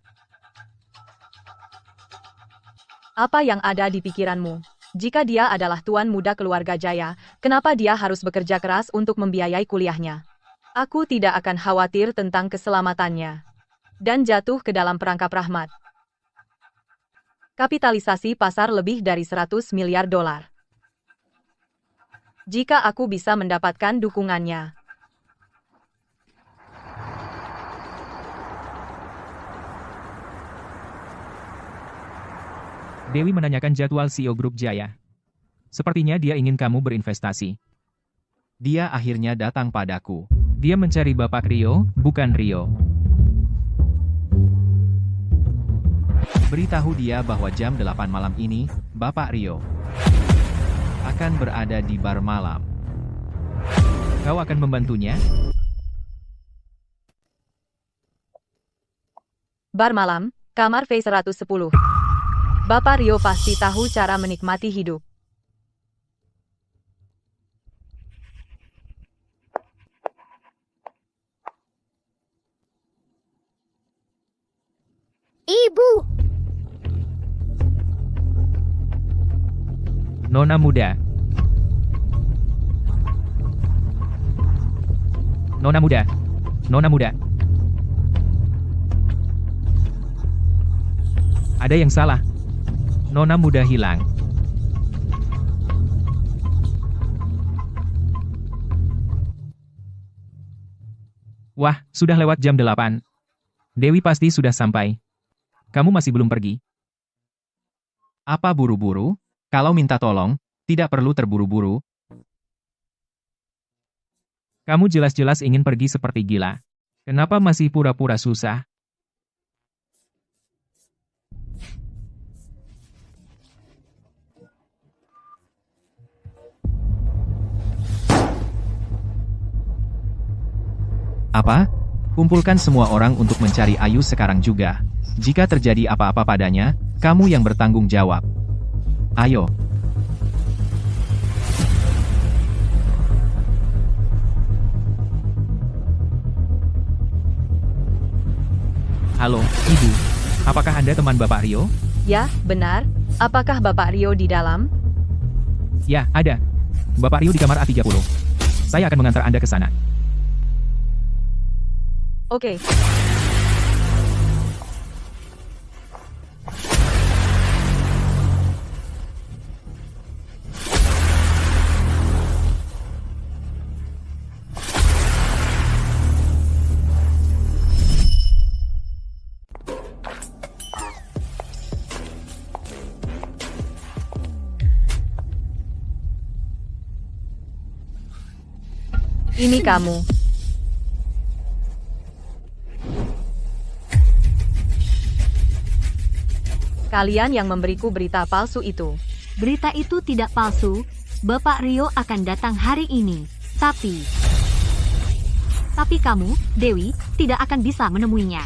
Apa yang ada di pikiranmu? Jika dia adalah tuan muda keluarga Jaya, kenapa dia harus bekerja keras untuk membiayai kuliahnya? Aku tidak akan khawatir tentang keselamatannya. Dan jatuh ke dalam perangkap rahmat. Kapitalisasi pasar lebih dari 100 miliar dolar. Jika aku bisa mendapatkan dukungannya. Dewi menanyakan jadwal CEO Grup Jaya. Sepertinya dia ingin kamu berinvestasi. Dia akhirnya datang padaku. Dia mencari Bapak Rio, bukan Rio. Beritahu dia bahwa jam 8 malam ini, Bapak Rio akan berada di bar malam. Kau akan membantunya? Bar malam, kamar V110. Bapak Rio pasti tahu cara menikmati hidup. Ibu, Nona muda. Nona muda. Nona muda. Ada yang salah. Nona muda hilang. Wah, sudah lewat jam 8. Dewi pasti sudah sampai. Kamu masih belum pergi? Apa buru-buru? Kalau minta tolong, tidak perlu terburu-buru. Kamu jelas-jelas ingin pergi seperti gila. Kenapa masih pura-pura susah? Apa? Kumpulkan semua orang untuk mencari Ayu sekarang juga. Jika terjadi apa-apa padanya, kamu yang bertanggung jawab. Ayo. Halo, Ibu. Apakah Anda teman Bapak Rio? Ya, benar. Apakah Bapak Rio di dalam? Ya, ada. Bapak Rio di kamar A30. Saya akan mengantar Anda ke sana. Oke. Ini kamu. Kalian yang memberiku berita palsu itu. Berita itu tidak palsu. Bapak Rio akan datang hari ini. Tapi kamu, Dewi, tidak akan bisa menemuinya.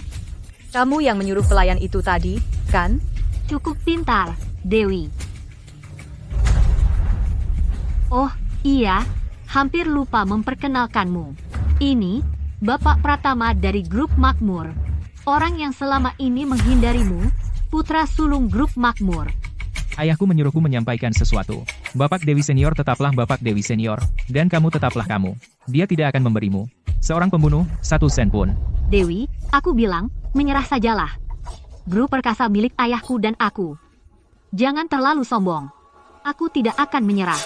Kamu yang menyuruh pelayan itu tadi, kan? Cukup pintar, Dewi. Oh, iya. Hampir lupa memperkenalkanmu. Ini, Bapak Pratama dari Grup Makmur. Orang yang selama ini menghindarimu, putra sulung Grup Makmur. Ayahku menyuruhku menyampaikan sesuatu. Bapak Dewi Senior tetaplah Bapak Dewi Senior, dan kamu tetaplah kamu. Dia tidak akan memberimu seorang pembunuh, 1 sen pun. Dewi, aku bilang, menyerah sajalah. Grup perkasa milik ayahku dan aku. Jangan terlalu sombong. Aku tidak akan menyerah.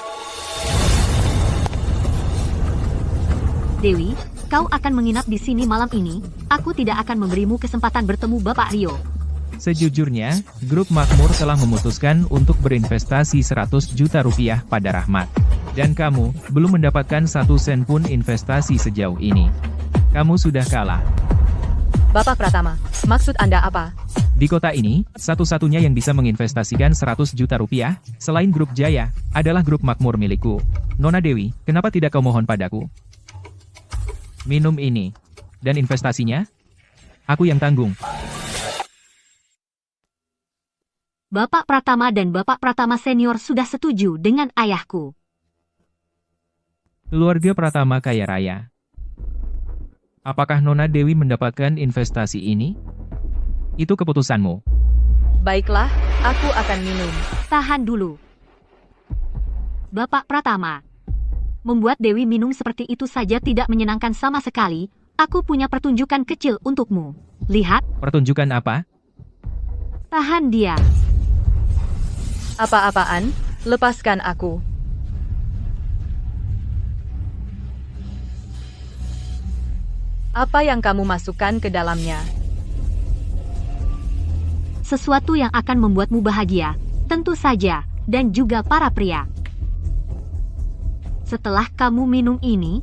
Dewi, kau akan menginap di sini malam ini. Aku tidak akan memberimu kesempatan bertemu Bapak Rio. Sejujurnya, Grup Makmur telah memutuskan untuk berinvestasi 100 juta rupiah pada Rahmat. Dan kamu, belum mendapatkan 1 sen pun investasi sejauh ini. Kamu sudah kalah. Bapak Pratama, maksud Anda apa? Di kota ini, satu-satunya yang bisa menginvestasikan 100 juta rupiah, selain Grup Jaya, adalah Grup Makmur milikku. Nona Dewi, kenapa tidak kau mohon padaku? Minum ini. Dan investasinya? Aku yang tanggung. Bapak Pratama dan Bapak Pratama Senior sudah setuju dengan ayahku. Keluarga Pratama kaya raya. Apakah Nona Dewi mendapatkan investasi ini? Itu keputusanmu. Baiklah, aku akan minum. Tahan dulu. Bapak Pratama. Membuat Dewi minum seperti itu saja tidak menyenangkan sama sekali. Aku punya pertunjukan kecil untukmu. Lihat. Pertunjukan apa? Tahan dia. Apa-apaan? Lepaskan aku. Apa yang kamu masukkan ke dalamnya? Sesuatu yang akan membuatmu bahagia. Tentu saja. Dan juga para pria. Setelah kamu minum ini,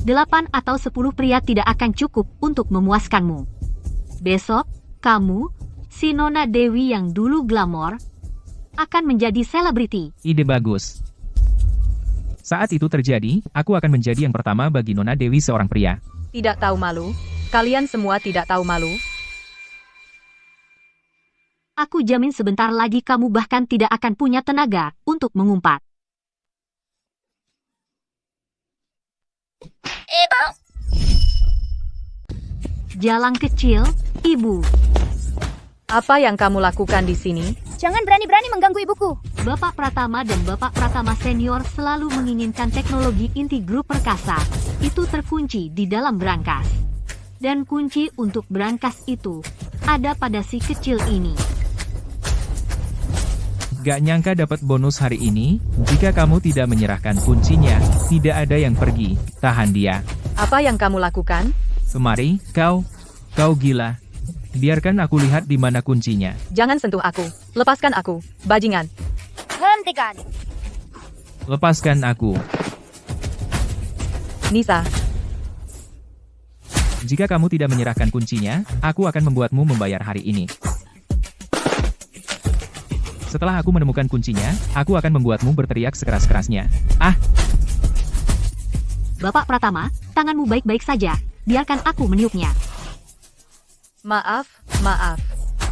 8 atau 10 pria tidak akan cukup untuk memuaskanmu. Besok, kamu, si Nona Dewi yang dulu glamor, akan menjadi selebriti. Ide bagus. Saat itu terjadi, aku akan menjadi yang pertama bagi Nona Dewi seorang pria. Tidak tahu malu? Kalian semua tidak tahu malu? Aku jamin sebentar lagi kamu bahkan tidak akan punya tenaga untuk mengumpat. Jalang kecil, Ibu. Apa yang kamu lakukan di sini? Jangan berani-berani mengganggu ibuku. Bapak Pratama dan Bapak Pratama Senior selalu menginginkan teknologi inti grup perkasa. Itu terkunci di dalam brankas. Dan kunci untuk brankas itu ada pada si kecil ini. Gak nyangka dapat bonus hari ini. Jika kamu tidak menyerahkan kuncinya, tidak ada yang pergi. Tahan dia. Apa yang kamu lakukan? Kemari, kau gila. Biarkan aku lihat di mana kuncinya. Jangan sentuh aku. Lepaskan aku, bajingan. Hentikan. Lepaskan aku. Nisa, Jika kamu tidak menyerahkan kuncinya, aku akan membuatmu membayar hari ini. Setelah aku menemukan kuncinya, aku akan membuatmu berteriak sekeras-kerasnya. Ah, Bapak Pratama, tanganmu baik-baik saja. Biarkan aku meniupnya. maaf.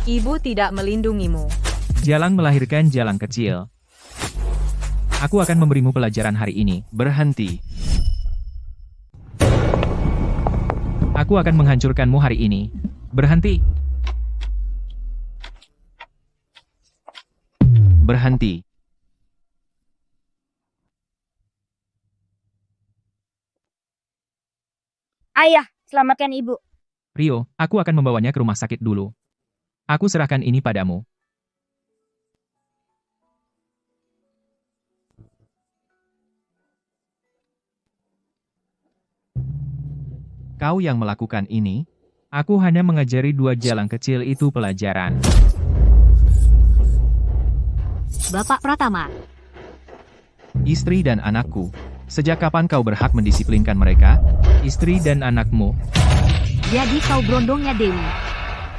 Ibu tidak melindungimu. jalang melahirkan jalang kecil. Aku akan memberimu pelajaran hari ini. Berhenti. Aku akan menghancurkanmu hari ini. Berhenti. Berhenti. Ayah, selamatkan ibu. Rio, aku akan membawanya ke rumah sakit dulu. Aku serahkan ini padamu. Kau yang melakukan ini? Aku hanya mengajari dua jalang kecil itu pelajaran. Bapak Pratama, Istri dan anakku. Sejak kapan kau berhak mendisiplinkan mereka? Istri dan anakmu. jadi kau berondongnya Dewi.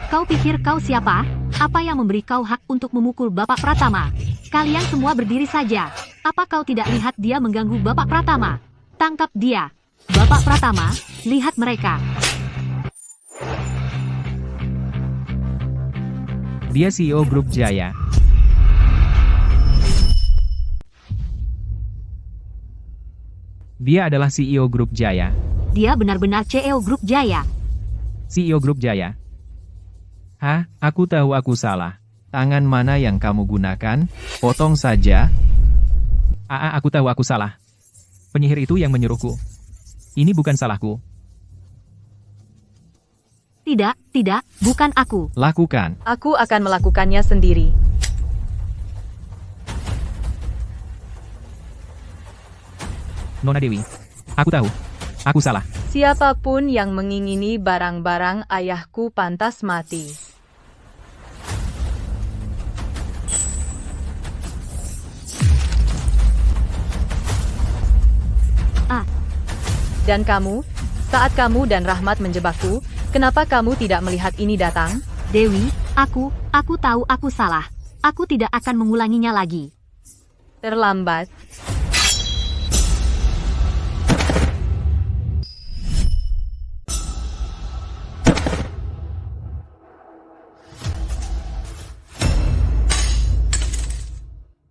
Kau pikir kau siapa? Apa yang memberi kau hak untuk memukul Bapak Pratama? Kalian semua berdiri saja. Apa kau tidak lihat dia mengganggu Bapak Pratama? Tangkap dia. Bapak Pratama, lihat mereka. Dia CEO Grup Jaya. Dia adalah CEO Grup Jaya. Dia benar-benar CEO Grup Jaya. CEO Grup Jaya. Hah, aku tahu aku salah. Tangan mana yang kamu gunakan? Potong saja. Aku tahu aku salah. Penyihir itu yang menyuruhku. Ini bukan salahku. Tidak, bukan aku. Lakukan. Aku akan melakukannya sendiri. Nona Dewi. Aku tahu. Aku salah. Siapapun yang mengingini barang-barang ayahku pantas mati. Dan kamu, saat kamu dan Rahmat menjebakku, kenapa kamu tidak melihat ini datang? Dewi, aku tahu aku salah. Aku tidak akan mengulanginya lagi. Terlambat.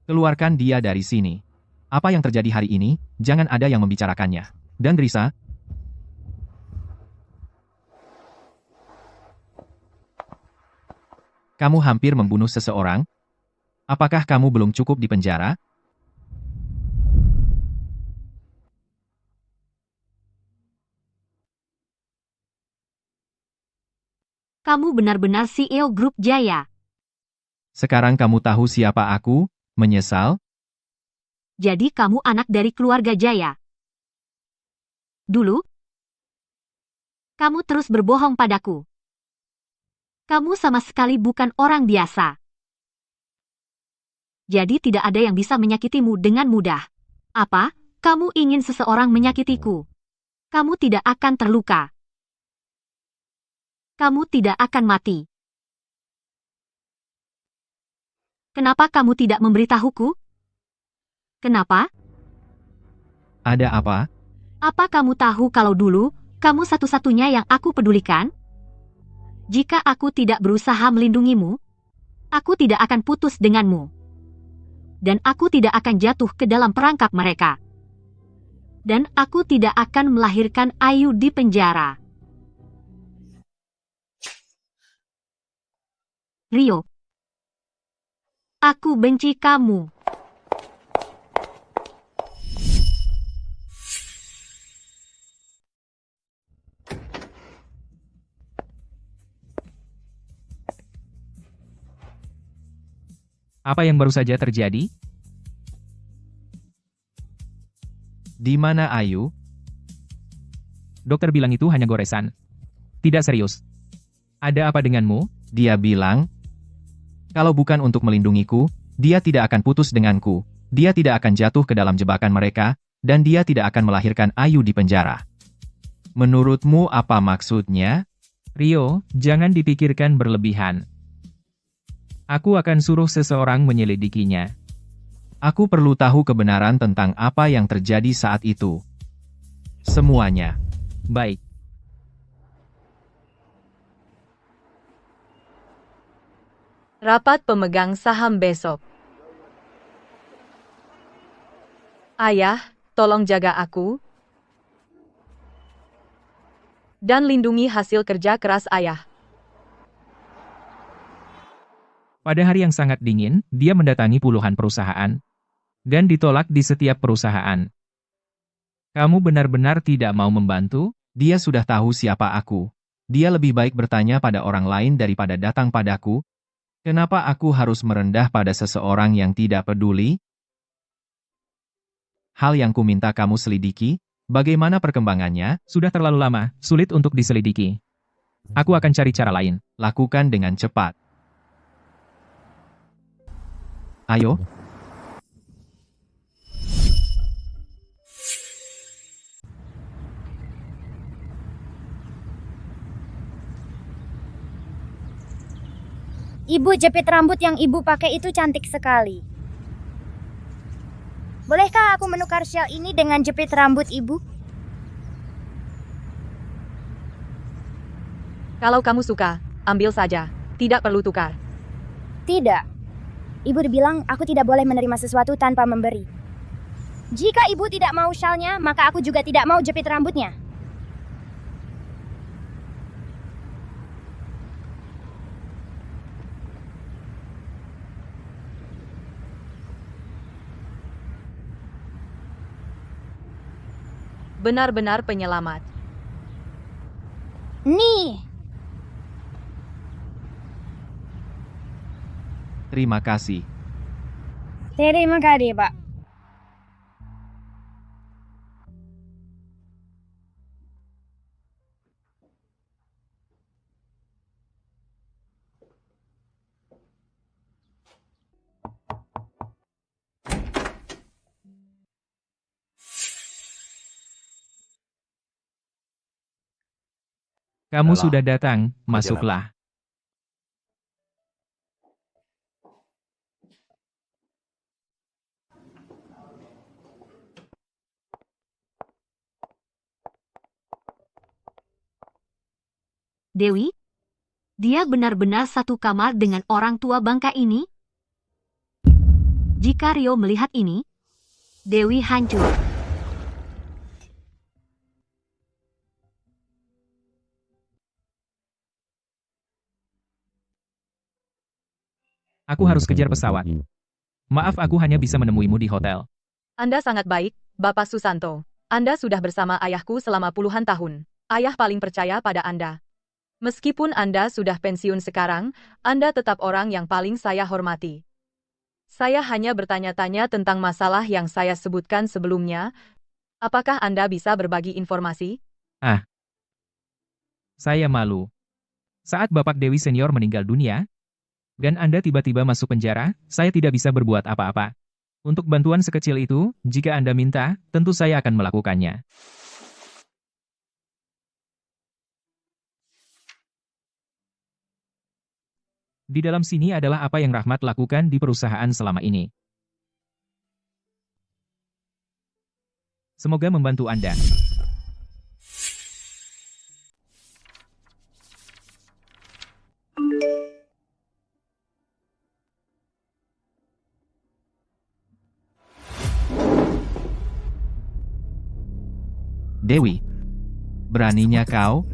Keluarkan dia dari sini. Apa yang terjadi hari ini, jangan ada yang membicarakannya. Dan Risa, kamu hampir membunuh seseorang? Apakah kamu belum cukup di penjara? Kamu benar-benar CEO Grup Jaya. Sekarang kamu tahu siapa aku? Menyesal? Jadi kamu anak dari keluarga Jaya. Dulu, kamu terus berbohong padaku. Kamu sama sekali bukan orang biasa. Jadi tidak ada yang bisa menyakitimu dengan mudah. Apa? Kamu ingin seseorang menyakitiku? Kamu tidak akan terluka. Kamu tidak akan mati. Kenapa kamu tidak memberitahuku? Kenapa? Ada apa? Apa kamu tahu kalau dulu, kamu satu-satunya yang aku pedulikan? Jika aku tidak berusaha melindungimu, aku tidak akan putus denganmu. Dan aku tidak akan jatuh ke dalam perangkap mereka. Dan aku tidak akan melahirkan Ayu di penjara. Rio. Aku benci kamu. Apa yang baru saja terjadi? Di mana Ayu? Dokter bilang itu hanya goresan. tidak serius. Ada apa denganmu? Dia bilang, kalau bukan untuk melindungiku, dia tidak akan putus denganku. Dia tidak akan jatuh ke dalam jebakan mereka, dan dia tidak akan melahirkan Ayu di penjara. Menurutmu apa maksudnya? Rio, jangan dipikirkan berlebihan. Aku akan suruh seseorang menyelidikinya. Aku perlu tahu kebenaran tentang apa yang terjadi saat itu. Semuanya. Baik. Rapat pemegang saham besok. Ayah, tolong jaga aku. Dan lindungi hasil kerja keras ayah. Pada hari yang sangat dingin, dia mendatangi puluhan perusahaan. Dan ditolak di setiap perusahaan. Kamu benar-benar tidak mau membantu? Dia sudah tahu siapa aku. Dia lebih baik bertanya pada orang lain daripada datang padaku. Kenapa aku harus merendah pada seseorang yang tidak peduli? Hal yang kuminta kamu selidiki, bagaimana perkembangannya? Sudah terlalu lama, sulit untuk diselidiki. Aku akan cari cara lain. Lakukan dengan cepat. Ayo. Ibu, jepit rambut yang ibu pakai itu cantik sekali. Bolehkah aku menukar shell ini dengan jepit rambut ibu? Kalau kamu suka, ambil saja. Tidak perlu tukar. Tidak. Ibu bilang aku tidak boleh menerima sesuatu tanpa memberi. Jika ibu tidak mau shellnya, maka aku juga tidak mau jepit rambutnya. Benar-benar penyelamat. Nih, Terima kasih. terima kasih, Pak. Kamu Dalam sudah datang, perjalanan. masuklah. Dewi? Dia benar-benar satu kamar dengan orang tua bangka ini? Jika Rio melihat ini, Dewi hancur. Aku harus kejar pesawat. Maaf, aku hanya bisa menemuimu di hotel. Anda sangat baik, Bapak Susanto. Anda sudah bersama ayahku selama puluhan tahun. Ayah paling percaya pada Anda. Meskipun Anda sudah pensiun sekarang, Anda tetap orang yang paling saya hormati. Saya hanya bertanya-tanya tentang masalah yang saya sebutkan sebelumnya. Apakah Anda bisa berbagi informasi? Saya malu. Saat Bapak Dewi Senior meninggal dunia, dan Anda tiba-tiba masuk penjara, saya tidak bisa berbuat apa-apa. Untuk bantuan sekecil itu, jika Anda minta, tentu saya akan melakukannya. Di dalam sini adalah apa yang Rahmat lakukan di perusahaan selama ini. Semoga membantu Anda. Dewi. Beraninya kau?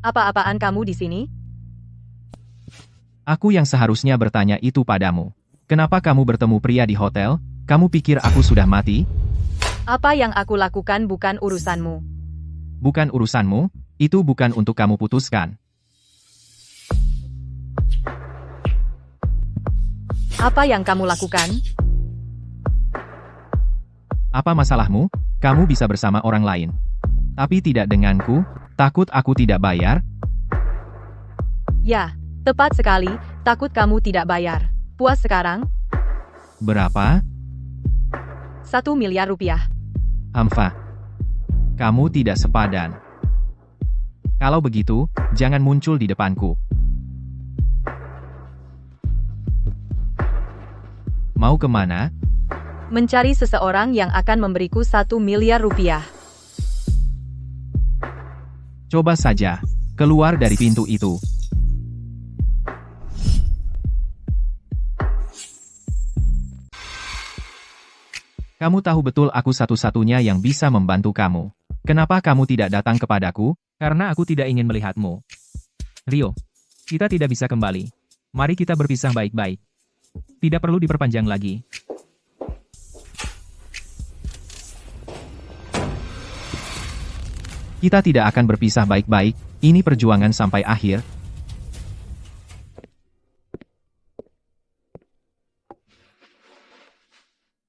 Apa-apaan kamu di sini? Aku yang seharusnya bertanya itu padamu. Kenapa kamu bertemu pria di hotel? Kamu pikir aku sudah mati? Apa yang aku lakukan bukan urusanmu. Bukan urusanmu, itu bukan untuk kamu putuskan. Apa yang kamu lakukan? Apa masalahmu? Kamu bisa bersama orang lain. Tapi tidak denganku, takut aku tidak bayar? Ya, tepat sekali, takut kamu tidak bayar. Puas sekarang? Berapa? 1 miliar rupiah. Hamfa. Kamu tidak sepadan. Kalau begitu, jangan muncul di depanku. Mau kemana? Mencari seseorang yang akan memberiku 1 miliar rupiah. Coba saja, keluar dari pintu itu. Kamu tahu betul aku satu-satunya yang bisa membantu kamu. Kenapa kamu tidak datang kepadaku? Karena aku tidak ingin melihatmu. Rio, kita tidak bisa kembali. Mari kita berpisah baik-baik. Tidak perlu diperpanjang lagi. Kita tidak akan berpisah baik-baik, ini perjuangan sampai akhir.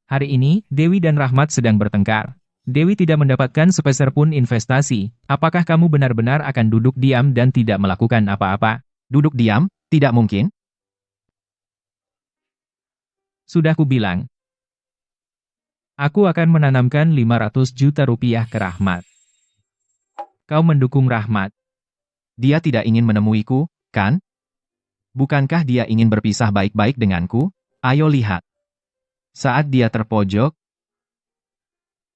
Hari ini, Dewi dan Rahmat sedang bertengkar. Dewi tidak mendapatkan sepeser pun investasi. Apakah kamu benar-benar akan duduk diam dan tidak melakukan apa-apa? Duduk diam? Tidak mungkin. Sudah kubilang. Aku akan menanamkan 500 juta rupiah ke Rahmat. Kau mendukung Rahmat. Dia tidak ingin menemuiku, kan? Bukankah dia ingin berpisah baik-baik denganku? Ayo lihat. Saat dia terpojok,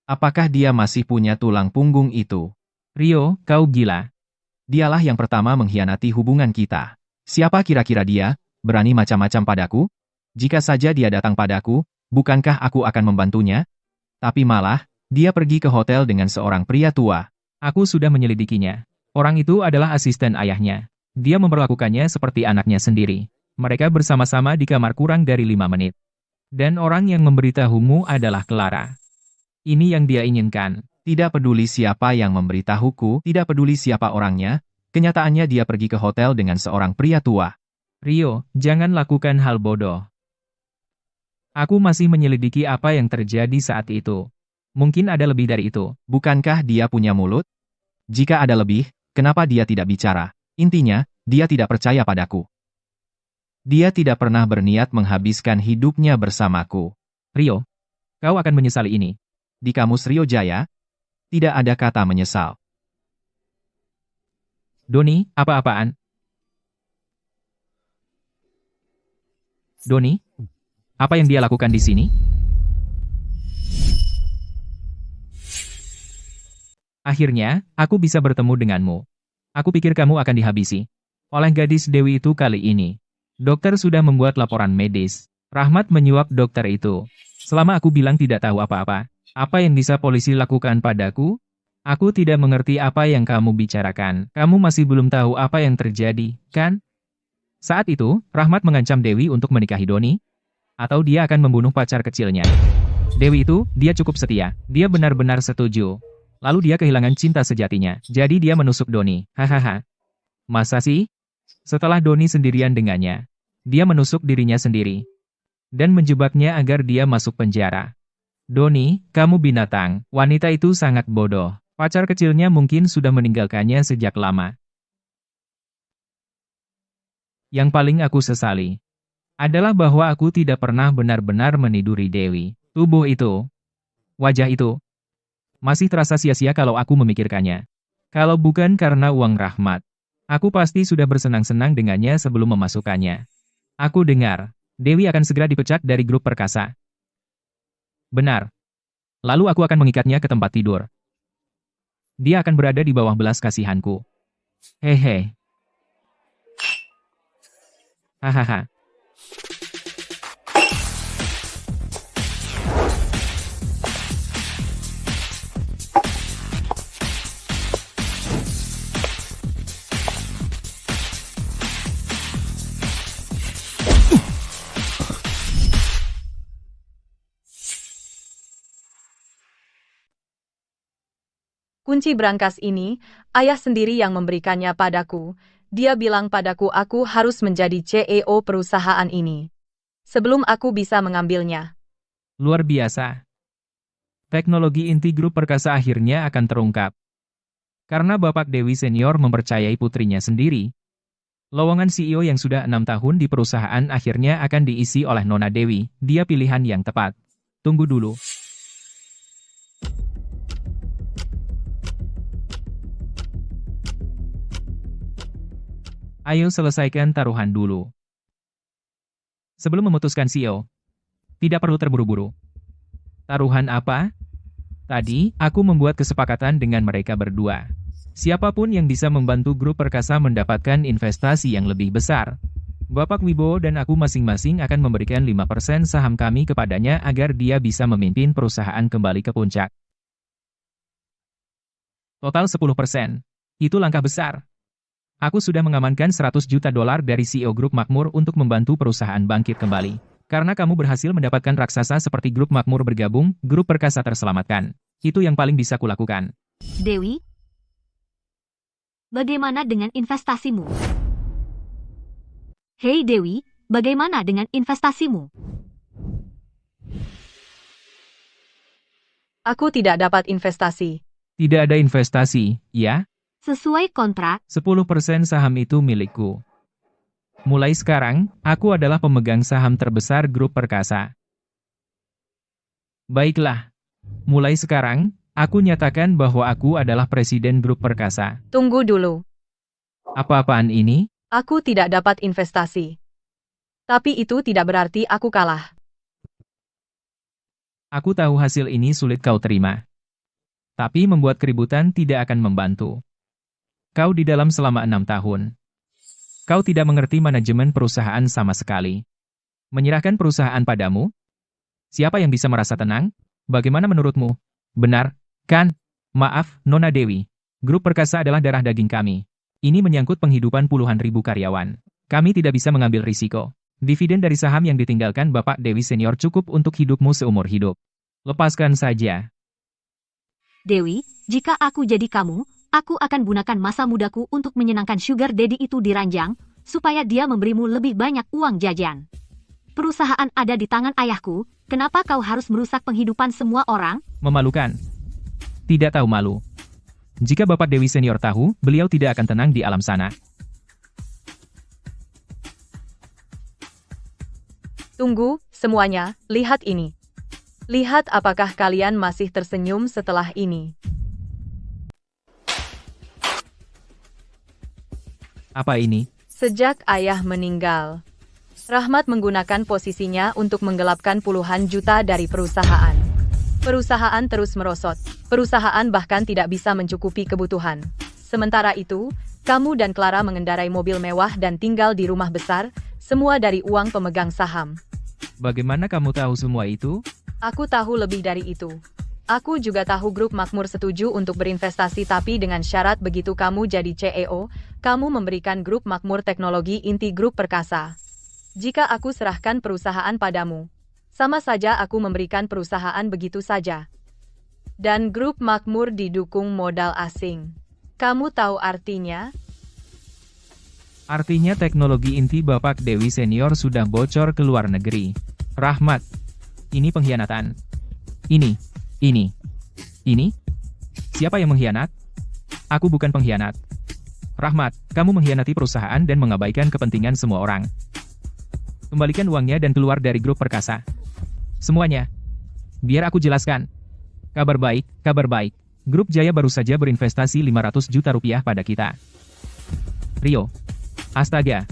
apakah dia masih punya tulang punggung itu? Rio, kau gila. Dialah yang pertama mengkhianati hubungan kita. Siapa kira-kira dia, berani macam-macam padaku? Jika saja dia datang padaku, bukankah aku akan membantunya? Tapi malah, dia pergi ke hotel dengan seorang pria tua. Aku sudah menyelidikinya. Orang itu adalah asisten ayahnya. Dia memperlakukannya seperti anaknya sendiri. Mereka bersama-sama di kamar kurang dari 5 menit. Dan orang yang memberitahumu adalah Clara. Ini yang dia inginkan. Tidak peduli siapa yang memberitahuku, tidak peduli siapa orangnya, kenyataannya dia pergi ke hotel dengan seorang pria tua. Rio, jangan lakukan hal bodoh. Aku masih menyelidiki apa yang terjadi saat itu. Mungkin ada lebih dari itu. Bukankah dia punya mulut? Jika ada lebih, kenapa dia tidak bicara? Intinya, dia tidak percaya padaku. Dia tidak pernah berniat menghabiskan hidupnya bersamaku. Rio, kau akan menyesali ini. Di kamus Rio Jaya, tidak ada kata menyesal. Doni, apa-apaan? Doni, apa yang dia lakukan di sini? Akhirnya, aku bisa bertemu denganmu. Aku pikir kamu akan dihabisi oleh gadis Dewi itu kali ini. Dokter sudah membuat laporan medis. Rahmat menyuap dokter itu. Selama aku bilang tidak tahu apa-apa, apa yang bisa polisi lakukan padaku? Aku tidak mengerti apa yang kamu bicarakan. Kamu masih belum tahu apa yang terjadi, kan? Saat itu, Rahmat mengancam Dewi untuk menikahi Doni, atau dia akan membunuh pacar kecilnya. Dewi itu, dia cukup setia. Dia benar-benar setuju. Lalu dia kehilangan cinta sejatinya. Jadi dia menusuk Doni. Hahaha. Masa sih? Setelah Doni sendirian dengannya, dia menusuk dirinya sendiri. Dan menjebaknya agar dia masuk penjara. Doni, kamu binatang. Wanita itu sangat bodoh. Pacar kecilnya mungkin sudah meninggalkannya sejak lama. Yang paling aku sesali adalah bahwa aku tidak pernah benar-benar meniduri Dewi. Tubuh itu, wajah itu, masih terasa sia-sia kalau aku memikirkannya. Kalau bukan karena uang Rahmat, aku pasti sudah bersenang-senang dengannya sebelum memasukkannya. Aku dengar, Dewi akan segera dipecat dari grup perkasa. Benar. Lalu aku akan mengikatnya ke tempat tidur. Dia akan berada di bawah belas kasihanku. Hehe. Hahaha. Kunci brankas ini, ayah sendiri yang memberikannya padaku. Dia bilang padaku aku harus menjadi CEO perusahaan ini. Sebelum aku bisa mengambilnya. Luar biasa. Teknologi inti grup perkasa akhirnya akan terungkap. Karena Bapak Dewi Senior mempercayai putrinya sendiri, lowongan CEO yang sudah 6 tahun di perusahaan akhirnya akan diisi oleh Nona Dewi. Dia pilihan yang tepat. Tunggu dulu. Ayo selesaikan taruhan dulu. Sebelum memutuskan CEO, tidak perlu terburu-buru. Taruhan apa? Tadi, aku membuat kesepakatan dengan mereka berdua. Siapapun yang bisa membantu grup perkasa mendapatkan investasi yang lebih besar. Bapak Wibowo dan aku masing-masing akan memberikan 5% saham kami kepadanya agar dia bisa memimpin perusahaan kembali ke puncak. Total 10%. Itu langkah besar. Aku sudah mengamankan 100 juta dolar dari CEO Grup Makmur untuk membantu perusahaan bangkit kembali. Karena kamu berhasil mendapatkan raksasa seperti Grup Makmur bergabung, grup perkasa terselamatkan. Itu yang paling bisa kulakukan. Dewi, bagaimana dengan investasimu? Hei Dewi, bagaimana dengan investasimu? Aku tidak dapat investasi. Tidak ada investasi, ya? Sesuai kontrak, 10% saham itu milikku. Mulai sekarang, aku adalah pemegang saham terbesar grup perkasa. Baiklah. Mulai sekarang, aku nyatakan bahwa aku adalah presiden grup perkasa. Tunggu dulu. Apa-apaan ini? Aku tidak dapat investasi. Tapi itu tidak berarti aku kalah. Aku tahu hasil ini sulit kau terima. Tapi membuat keributan tidak akan membantu. Kau di dalam selama 6 tahun. Kau tidak mengerti manajemen perusahaan sama sekali. Menyerahkan perusahaan padamu? Siapa yang bisa merasa tenang? Bagaimana menurutmu? Benar, kan? Maaf, Nona Dewi. Grup perkasa adalah darah daging kami. Ini menyangkut penghidupan puluhan ribu karyawan. Kami tidak bisa mengambil risiko. Dividen dari saham yang ditinggalkan Bapak Dewi Senior cukup untuk hidupmu seumur hidup. Lepaskan saja. Dewi, jika aku jadi kamu, aku akan gunakan masa mudaku untuk menyenangkan Sugar Daddy itu di ranjang, supaya dia memberimu lebih banyak uang jajan. Perusahaan ada di tangan ayahku, kenapa kau harus merusak penghidupan semua orang? Memalukan. Tidak tahu malu. Jika Bapak Dewi Senior tahu, beliau tidak akan tenang di alam sana. Tunggu, semuanya, lihat ini. Lihat apakah kalian masih tersenyum setelah ini. Apa ini? Sejak ayah meninggal, Rahmat menggunakan posisinya untuk menggelapkan puluhan juta dari perusahaan. Perusahaan terus merosot. Perusahaan bahkan tidak bisa mencukupi kebutuhan. Sementara itu, kamu dan Clara mengendarai mobil mewah dan tinggal di rumah besar, semua dari uang pemegang saham. Bagaimana kamu tahu semua itu? Aku tahu lebih dari itu. Aku juga tahu Grup Makmur setuju untuk berinvestasi tapi dengan syarat begitu kamu jadi CEO, kamu memberikan Grup Makmur teknologi inti grup perkasa. Jika aku serahkan perusahaan padamu, sama saja aku memberikan perusahaan begitu saja. Dan Grup Makmur didukung modal asing. Kamu tahu artinya? Artinya teknologi inti Bapak Dewi Senior sudah bocor ke luar negeri. Rahmat. Ini pengkhianatan. Ini. Siapa yang mengkhianat? Aku bukan pengkhianat. Rahmat, kamu mengkhianati perusahaan dan mengabaikan kepentingan semua orang. Kembalikan uangnya dan keluar dari grup perkasa. Semuanya. Biar aku jelaskan. Kabar baik. Grup Jaya baru saja berinvestasi 500 juta rupiah pada kita. Rio. Astaga.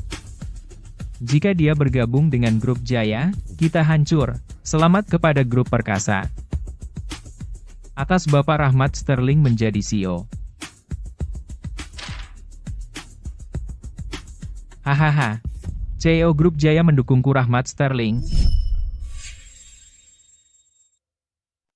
Jika dia bergabung dengan grup Jaya, kita hancur. Selamat kepada grup perkasa. Atas Bapak Rahmat Sterling menjadi CEO. Hahaha. CEO Grup Jaya mendukungku Rahmat Sterling.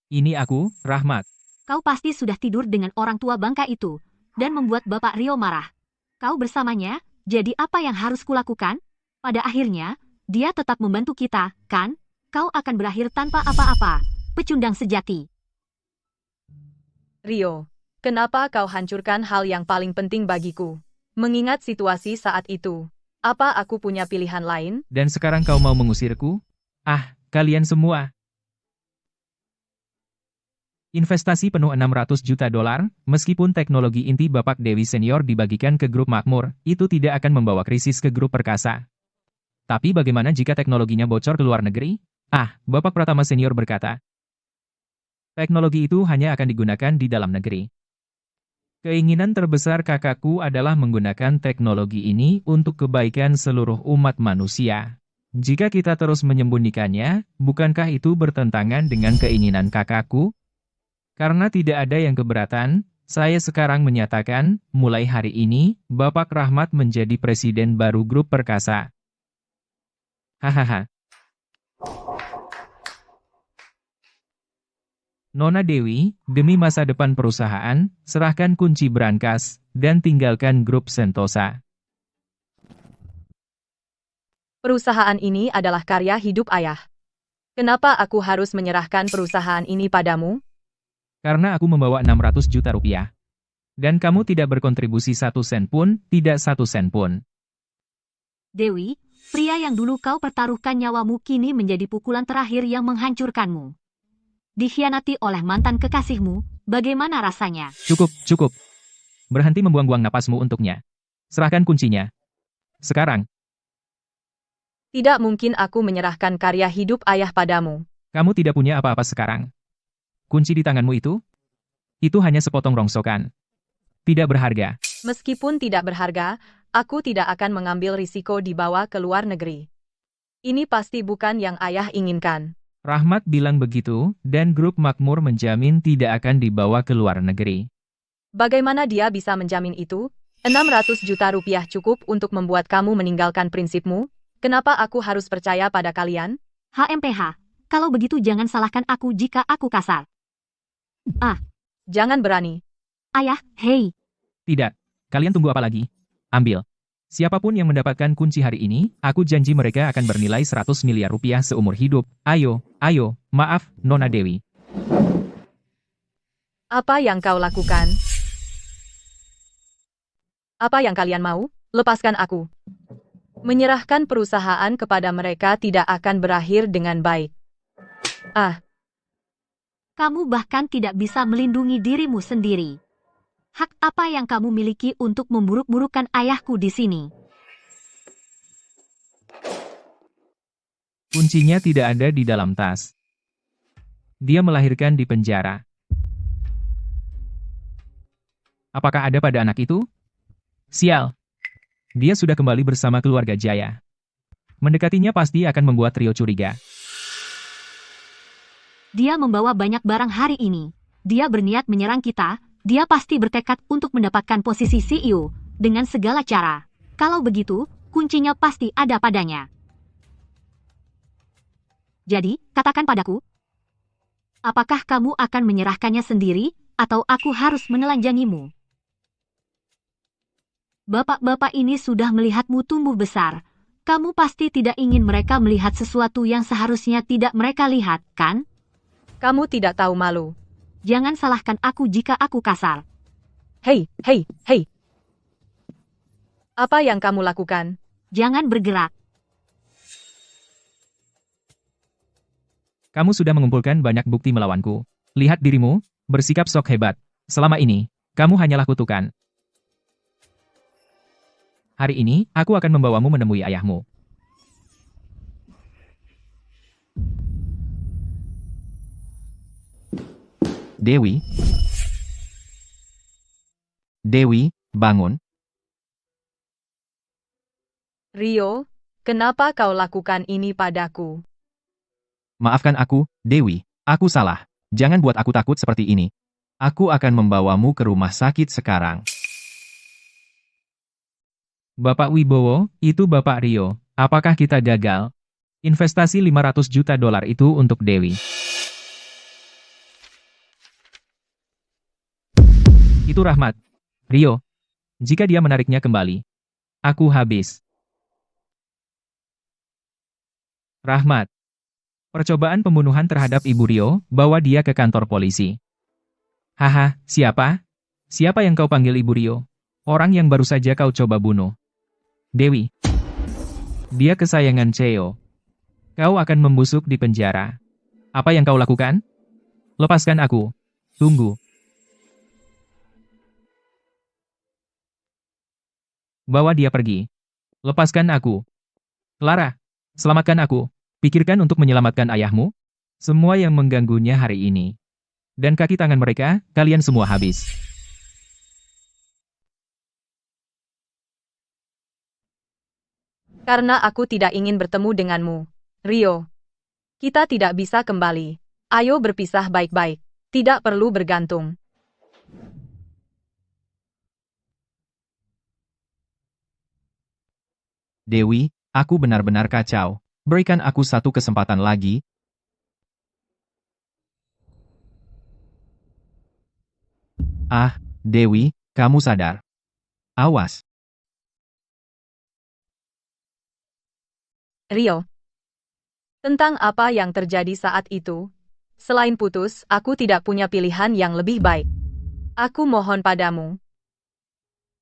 Ini aku, Rahmat. Kau pasti sudah tidur dengan orang tua bangka itu, dan membuat Bapak Rio marah. Kau bersamanya, jadi apa yang harus kulakukan? Pada akhirnya, dia tetap membantu kita, kan? Kau akan berakhir tanpa apa-apa. Pecundang sejati. Rio, kenapa kau hancurkan hal yang paling penting bagiku? Mengingat situasi saat itu, apa aku punya pilihan lain? Dan sekarang kau mau mengusirku? Ah, kalian semua. Investasi penuh 600 juta dolar, meskipun teknologi inti Bapak Dewi Senior dibagikan ke grup makmur, itu tidak akan membawa krisis ke grup perkasa. Tapi bagaimana jika teknologinya bocor ke luar negeri? Ah, Bapak Pratama Senior berkata, teknologi itu hanya akan digunakan di dalam negeri. Keinginan terbesar kakakku adalah menggunakan teknologi ini untuk kebaikan seluruh umat manusia. Jika kita terus menyembunyikannya, bukankah itu bertentangan dengan keinginan kakakku? Karena tidak ada yang keberatan, saya sekarang menyatakan, mulai hari ini, Bapak Rahmat menjadi presiden baru grup perkasa. Hahaha. Nona Dewi, demi masa depan perusahaan, serahkan kunci brankas, dan tinggalkan grup Sentosa. Perusahaan ini adalah karya hidup ayah. Kenapa aku harus menyerahkan perusahaan ini padamu? Karena aku membawa 600 juta rupiah. Dan kamu tidak berkontribusi 1 sen pun, tidak 1 sen pun. Dewi, pria yang dulu kau pertaruhkan nyawamu kini menjadi pukulan terakhir yang menghancurkanmu. Dikhianati oleh mantan kekasihmu, bagaimana rasanya? Cukup, cukup. Berhenti membuang-buang napasmu untuknya. Serahkan kuncinya. Sekarang. Tidak mungkin aku menyerahkan karya hidup ayah padamu. Kamu tidak punya apa-apa sekarang. Kunci di tanganmu itu hanya sepotong rongsokan. Tidak berharga. Meskipun tidak berharga, aku tidak akan mengambil risiko dibawa ke luar negeri. Ini pasti bukan yang ayah inginkan. Rahmat bilang begitu, dan grup makmur menjamin tidak akan dibawa ke luar negeri. Bagaimana dia bisa menjamin itu? 600 juta rupiah cukup untuk membuat kamu meninggalkan prinsipmu? Kenapa aku harus percaya pada kalian? HMPH, kalau begitu jangan salahkan aku jika aku kasar. Jangan berani. Ayah, hei. Tidak. Kalian tunggu apa lagi? Ambil. Siapapun yang mendapatkan kunci hari ini, aku janji mereka akan bernilai 100 miliar rupiah seumur hidup. Ayo, maaf, Nona Dewi. Apa yang kau lakukan? Apa yang kalian mau? Lepaskan aku. Menyerahkan perusahaan kepada mereka tidak akan berakhir dengan baik. Kamu bahkan tidak bisa melindungi dirimu sendiri. Hak apa yang kamu miliki untuk memburuk-burukkan ayahku di sini? Kuncinya tidak ada di dalam tas. Dia melahirkan di penjara. Apakah ada pada anak itu? Sial. Dia sudah kembali bersama keluarga Jaya. Mendekatinya pasti akan membuat trio curiga. Dia membawa banyak barang hari ini. Dia berniat menyerang kita. Dia pasti bertekad untuk mendapatkan posisi CEO dengan segala cara. Kalau begitu, kuncinya pasti ada padanya. Jadi, katakan padaku, apakah kamu akan menyerahkannya sendiri, atau aku harus menelanjangimu? Bapak-bapak ini sudah melihatmu tumbuh besar. Kamu pasti tidak ingin mereka melihat sesuatu yang seharusnya tidak mereka lihat, kan? Kamu tidak tahu malu. Jangan salahkan aku jika aku kasar. Hei. Apa yang kamu lakukan? Jangan bergerak. Kamu sudah mengumpulkan banyak bukti melawanku. Lihat dirimu, bersikap sok hebat. Selama ini, kamu hanyalah kutukan. Hari ini, aku akan membawamu menemui ayahmu. Dewi, bangun. Rio, kenapa kau lakukan ini padaku? Maafkan aku, Dewi. Aku salah. Jangan buat aku takut seperti ini. Aku akan membawamu ke rumah sakit sekarang. Bapak Wibowo, itu Bapak Rio. Apakah kita gagal? Investasi 500 juta dolar itu untuk Dewi. Itu Rahmat. Rio. Jika dia menariknya kembali, aku habis. Rahmat. Percobaan pembunuhan terhadap Ibu Rio, bawa dia ke kantor polisi. Haha, siapa? Siapa yang kau panggil Ibu Rio? Orang yang baru saja kau coba bunuh. Dewi. Dia kesayangan Cheo. Kau akan membusuk di penjara. Apa yang kau lakukan? Lepaskan aku. Tunggu. Bawa dia pergi. Lepaskan aku. Clara, selamatkan aku. Pikirkan untuk menyelamatkan ayahmu. Semua yang mengganggunya hari ini. Dan kaki tangan mereka, kalian semua habis. Karena aku tidak ingin bertemu denganmu. Rio, kita tidak bisa kembali. Ayo berpisah baik-baik. Tidak perlu bergantung. Dewi, aku benar-benar kacau. Berikan aku satu kesempatan lagi. Ah, Dewi, kamu sadar. Awas. Rio, tentang apa yang terjadi saat itu? Selain putus, aku tidak punya pilihan yang lebih baik. Aku mohon padamu.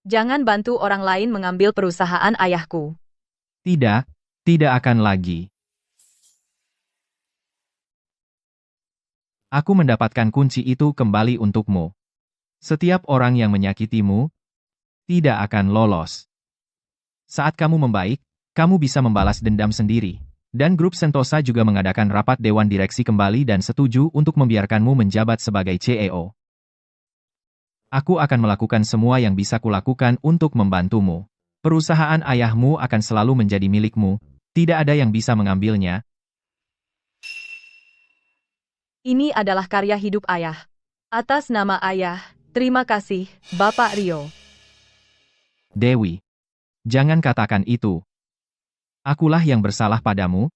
Jangan bantu orang lain mengambil perusahaan ayahku. Tidak, tidak akan lagi. Aku mendapatkan kunci itu kembali untukmu. Setiap orang yang menyakitimu, tidak akan lolos. Saat kamu membaik, kamu bisa membalas dendam sendiri. Dan grup Sentosa juga mengadakan rapat Dewan Direksi kembali dan setuju untuk membiarkanmu menjabat sebagai CEO. Aku akan melakukan semua yang bisa kulakukan untuk membantumu. Perusahaan ayahmu akan selalu menjadi milikmu, tidak ada yang bisa mengambilnya. Ini adalah karya hidup ayah. Atas nama ayah, terima kasih, Bapak Rio. Dewi, jangan katakan itu. Akulah yang bersalah padamu.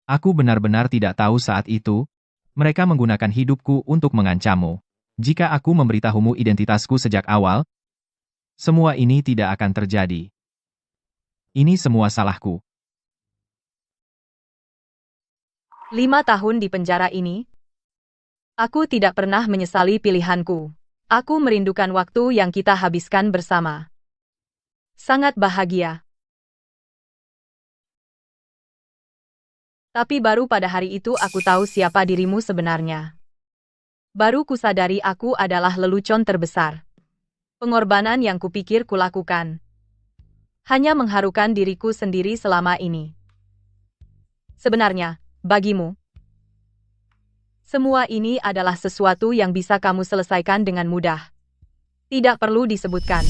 Aku benar-benar tidak tahu saat itu, mereka menggunakan hidupku untuk mengancammu. Jika aku memberitahumu identitasku sejak awal, semua ini tidak akan terjadi. Ini semua salahku. 5 tahun di penjara ini, aku tidak pernah menyesali pilihanku. Aku merindukan waktu yang kita habiskan bersama. Sangat bahagia. Tapi baru pada hari itu aku tahu siapa dirimu sebenarnya. Baru kusadari aku adalah lelucon terbesar. Pengorbanan yang kupikir kulakukan hanya mengharukan diriku sendiri selama ini. Sebenarnya, bagimu, semua ini adalah sesuatu yang bisa kamu selesaikan dengan mudah. Tidak perlu disebutkan.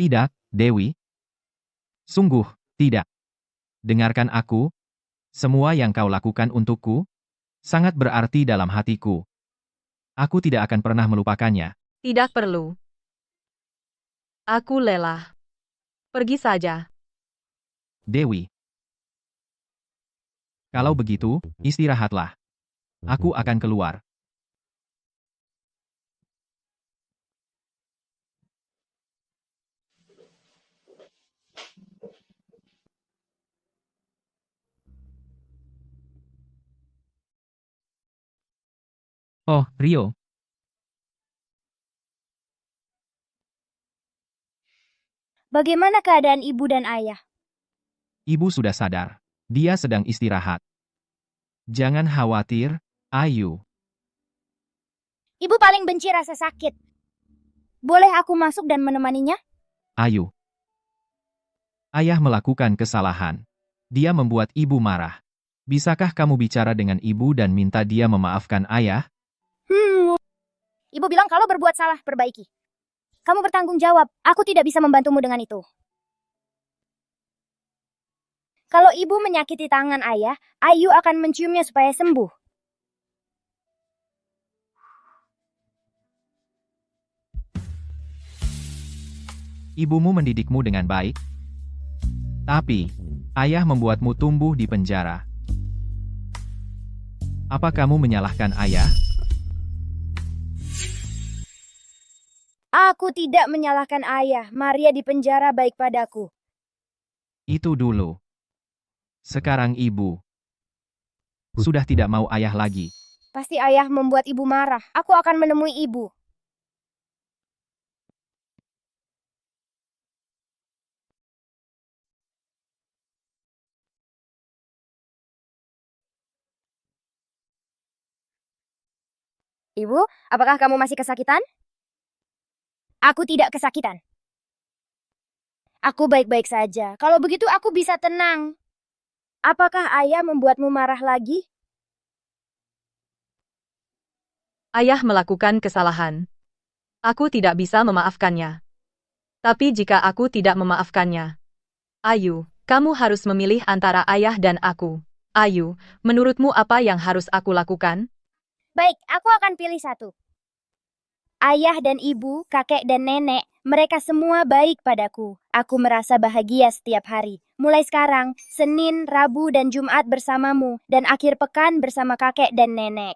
Tidak, Dewi. Sungguh, tidak. Dengarkan aku, semua yang kau lakukan untukku, sangat berarti dalam hatiku. Aku tidak akan pernah melupakannya. Tidak perlu. Aku lelah. Pergi saja. Dewi. Kalau begitu, istirahatlah. Aku akan keluar. Oh, Rio. Bagaimana keadaan ibu dan ayah? Ibu sudah sadar. Dia sedang istirahat. Jangan khawatir, Ayu. Ibu paling benci rasa sakit. Boleh aku masuk dan menemaninya? Ayu. Ayah melakukan kesalahan. Dia membuat ibu marah. Bisakah kamu bicara dengan ibu dan minta dia memaafkan ayah? Ibu bilang kalau berbuat salah, perbaiki. Kamu bertanggung jawab. Aku tidak bisa membantumu dengan itu. Kalau ibu menyakiti tangan ayah, Ayu akan menciumnya supaya sembuh. Ibumu mendidikmu dengan baik, tapi ayah membuatmu tumbuh di penjara. Apa kamu menyalahkan ayah? Aku tidak menyalahkan ayah. Maria di penjara baik padaku. Itu dulu. Sekarang ibu sudah tidak mau ayah lagi. Pasti ayah membuat ibu marah. Aku akan menemui ibu. Ibu, apakah kamu masih kesakitan? Aku tidak kesakitan. Aku baik-baik saja. Kalau begitu aku bisa tenang. Apakah ayah membuatmu marah lagi? Ayah melakukan kesalahan. Aku tidak bisa memaafkannya. Tapi jika aku tidak memaafkannya, Ayu, kamu harus memilih antara ayah dan aku. Ayu, menurutmu apa yang harus aku lakukan? Baik, aku akan pilih satu. Ayah dan ibu, kakek dan nenek, mereka semua baik padaku. Aku merasa bahagia setiap hari. Mulai sekarang, Senin, Rabu, dan Jumat bersamamu, dan akhir pekan bersama kakek dan nenek.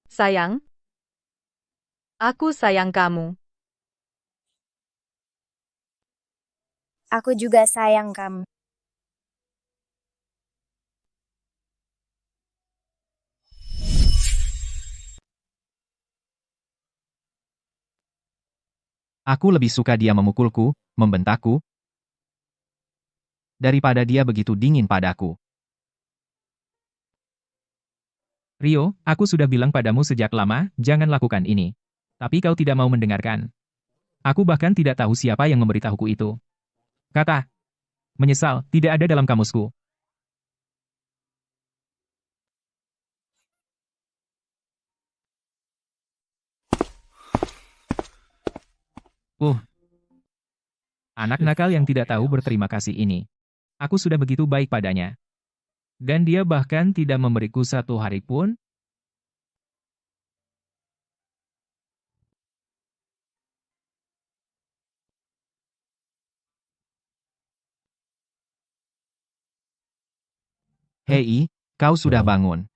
Sayang, aku sayang kamu. Aku juga sayang kamu. Aku lebih suka dia memukulku, membentakku, daripada dia begitu dingin padaku. Rio, aku sudah bilang padamu sejak lama, jangan lakukan ini. Tapi kau tidak mau mendengarkan. Aku bahkan tidak tahu siapa yang memberitahuku itu. Kata, menyesal, tidak ada dalam kamusku. Anak nakal yang tidak tahu berterima kasih ini. Aku sudah begitu baik padanya. Dan dia bahkan tidak memberiku satu hari pun. Hei, kau sudah bangun.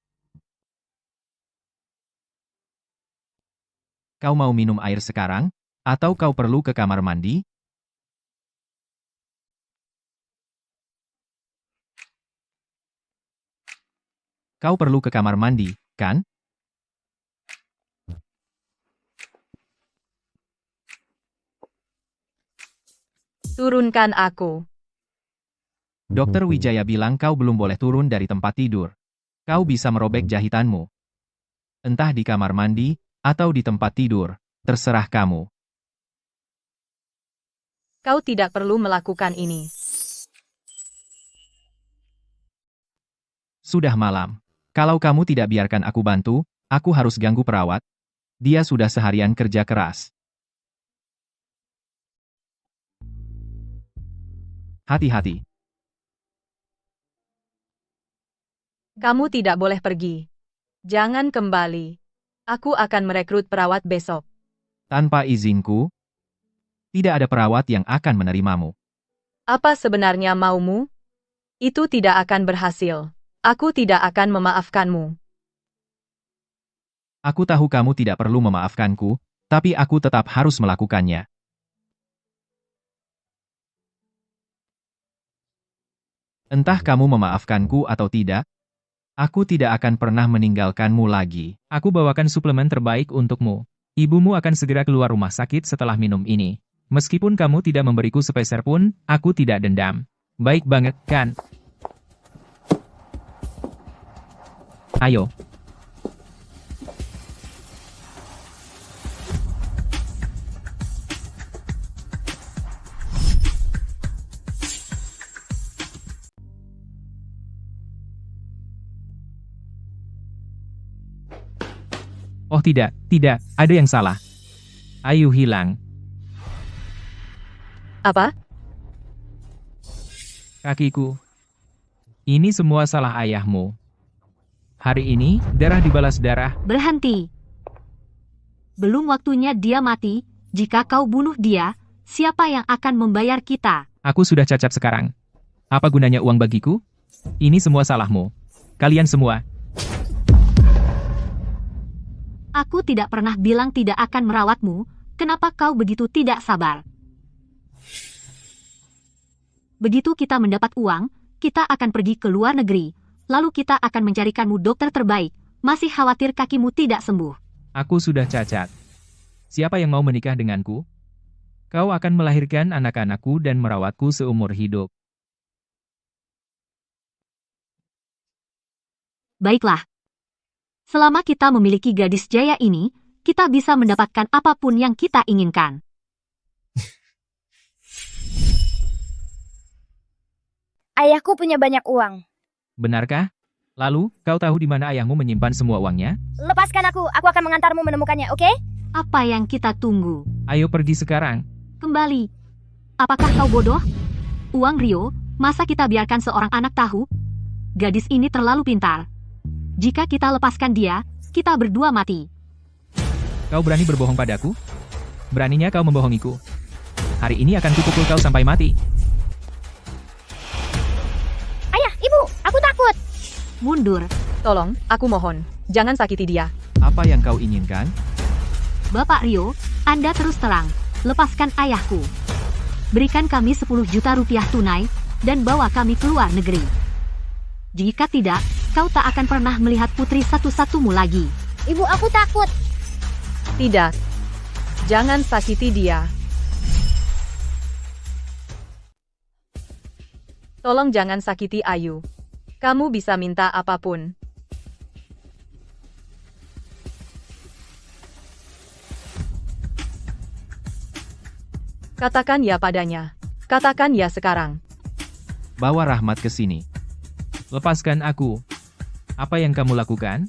Kau mau minum air sekarang? Atau kau perlu ke kamar mandi? Kau perlu ke kamar mandi, kan? Turunkan aku. Dokter Wijaya bilang kau belum boleh turun dari tempat tidur. Kau bisa merobek jahitanmu. Entah di kamar mandi, atau di tempat tidur. Terserah kamu. Kau tidak perlu melakukan ini. Sudah malam. Kalau kamu tidak biarkan aku bantu, aku harus ganggu perawat. Dia sudah seharian kerja keras. Hati-hati. Kamu tidak boleh pergi. Jangan kembali. Aku akan merekrut perawat besok. Tanpa izinku, tidak ada perawat yang akan menerimamu. Apa sebenarnya maumu? Itu tidak akan berhasil. Aku tidak akan memaafkanmu. Aku tahu kamu tidak perlu memaafkanku, tapi aku tetap harus melakukannya. Entah kamu memaafkanku atau tidak, aku tidak akan pernah meninggalkanmu lagi. Aku bawakan suplemen terbaik untukmu. Ibumu akan segera keluar rumah sakit setelah minum ini. Meskipun kamu tidak memberiku sepeser pun, aku tidak dendam. Baik banget, kan? Ayo. Oh tidak, ada yang salah. Ayu hilang. Apa? Kakiku. Ini semua salah ayahmu. Hari ini, darah dibalas darah. Berhenti. Belum waktunya dia mati. Jika kau bunuh dia, siapa yang akan membayar kita? Aku sudah cacat sekarang. Apa gunanya uang bagiku? Ini semua salahmu. Kalian semua. Aku tidak pernah bilang tidak akan merawatmu. Kenapa kau begitu tidak sabar? Begitu kita mendapat uang, kita akan pergi ke luar negeri. Lalu kita akan mencarikanmu dokter terbaik. Masih khawatir kakimu tidak sembuh. Aku sudah cacat. Siapa yang mau menikah denganku? Kau akan melahirkan anak-anakku dan merawatku seumur hidup. Baiklah. Selama kita memiliki gadis jaya ini, kita bisa mendapatkan apapun yang kita inginkan. Ayahku punya banyak uang. Benarkah? Lalu, kau tahu di mana ayahmu menyimpan semua uangnya? Lepaskan aku akan mengantarmu menemukannya, oke? Apa yang kita tunggu? Ayo pergi sekarang. Kembali. Apakah kau bodoh? Uang Rio, masa kita biarkan seorang anak tahu? Gadis ini terlalu pintar. Jika kita lepaskan dia, kita berdua mati. Kau berani berbohong padaku? Beraninya kau membohongiku. Hari ini akan kupukul kau sampai mati. Ayah, ibu, aku takut. Mundur. Tolong, aku mohon. Jangan sakiti dia. Apa yang kau inginkan? Bapak Rio, Anda terus terang. Lepaskan ayahku. Berikan kami 10 juta rupiah tunai, dan bawa kami keluar negeri. Jika tidak, kau tak akan pernah melihat putri satu-satumu lagi. Ibu, aku takut. Tidak. Jangan sakiti dia. Tolong jangan sakiti Ayu. Kamu bisa minta apapun. Katakan ya padanya. Katakan ya sekarang. Bawa Rahmat ke sini. Lepaskan aku. Apa yang kamu lakukan?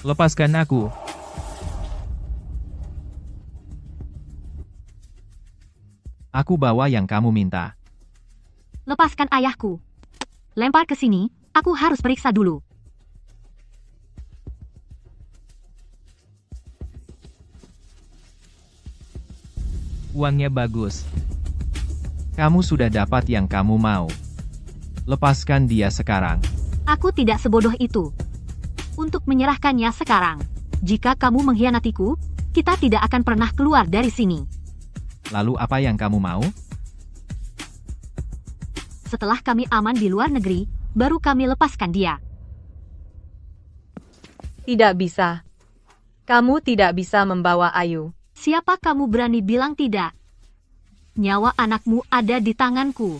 Lepaskan aku. Aku bawa yang kamu minta. Lepaskan ayahku. Lempar ke sini, aku harus periksa dulu. Uangnya bagus. Kamu sudah dapat yang kamu mau. Lepaskan dia sekarang. Aku tidak sebodoh itu. Untuk menyerahkannya sekarang. Jika kamu mengkhianatiku, kita tidak akan pernah keluar dari sini. Lalu apa yang kamu mau? Setelah kami aman di luar negeri, baru kami lepaskan dia. Tidak bisa. Kamu tidak bisa membawa Ayu. Siapa kamu berani bilang tidak? Nyawa anakmu ada di tanganku.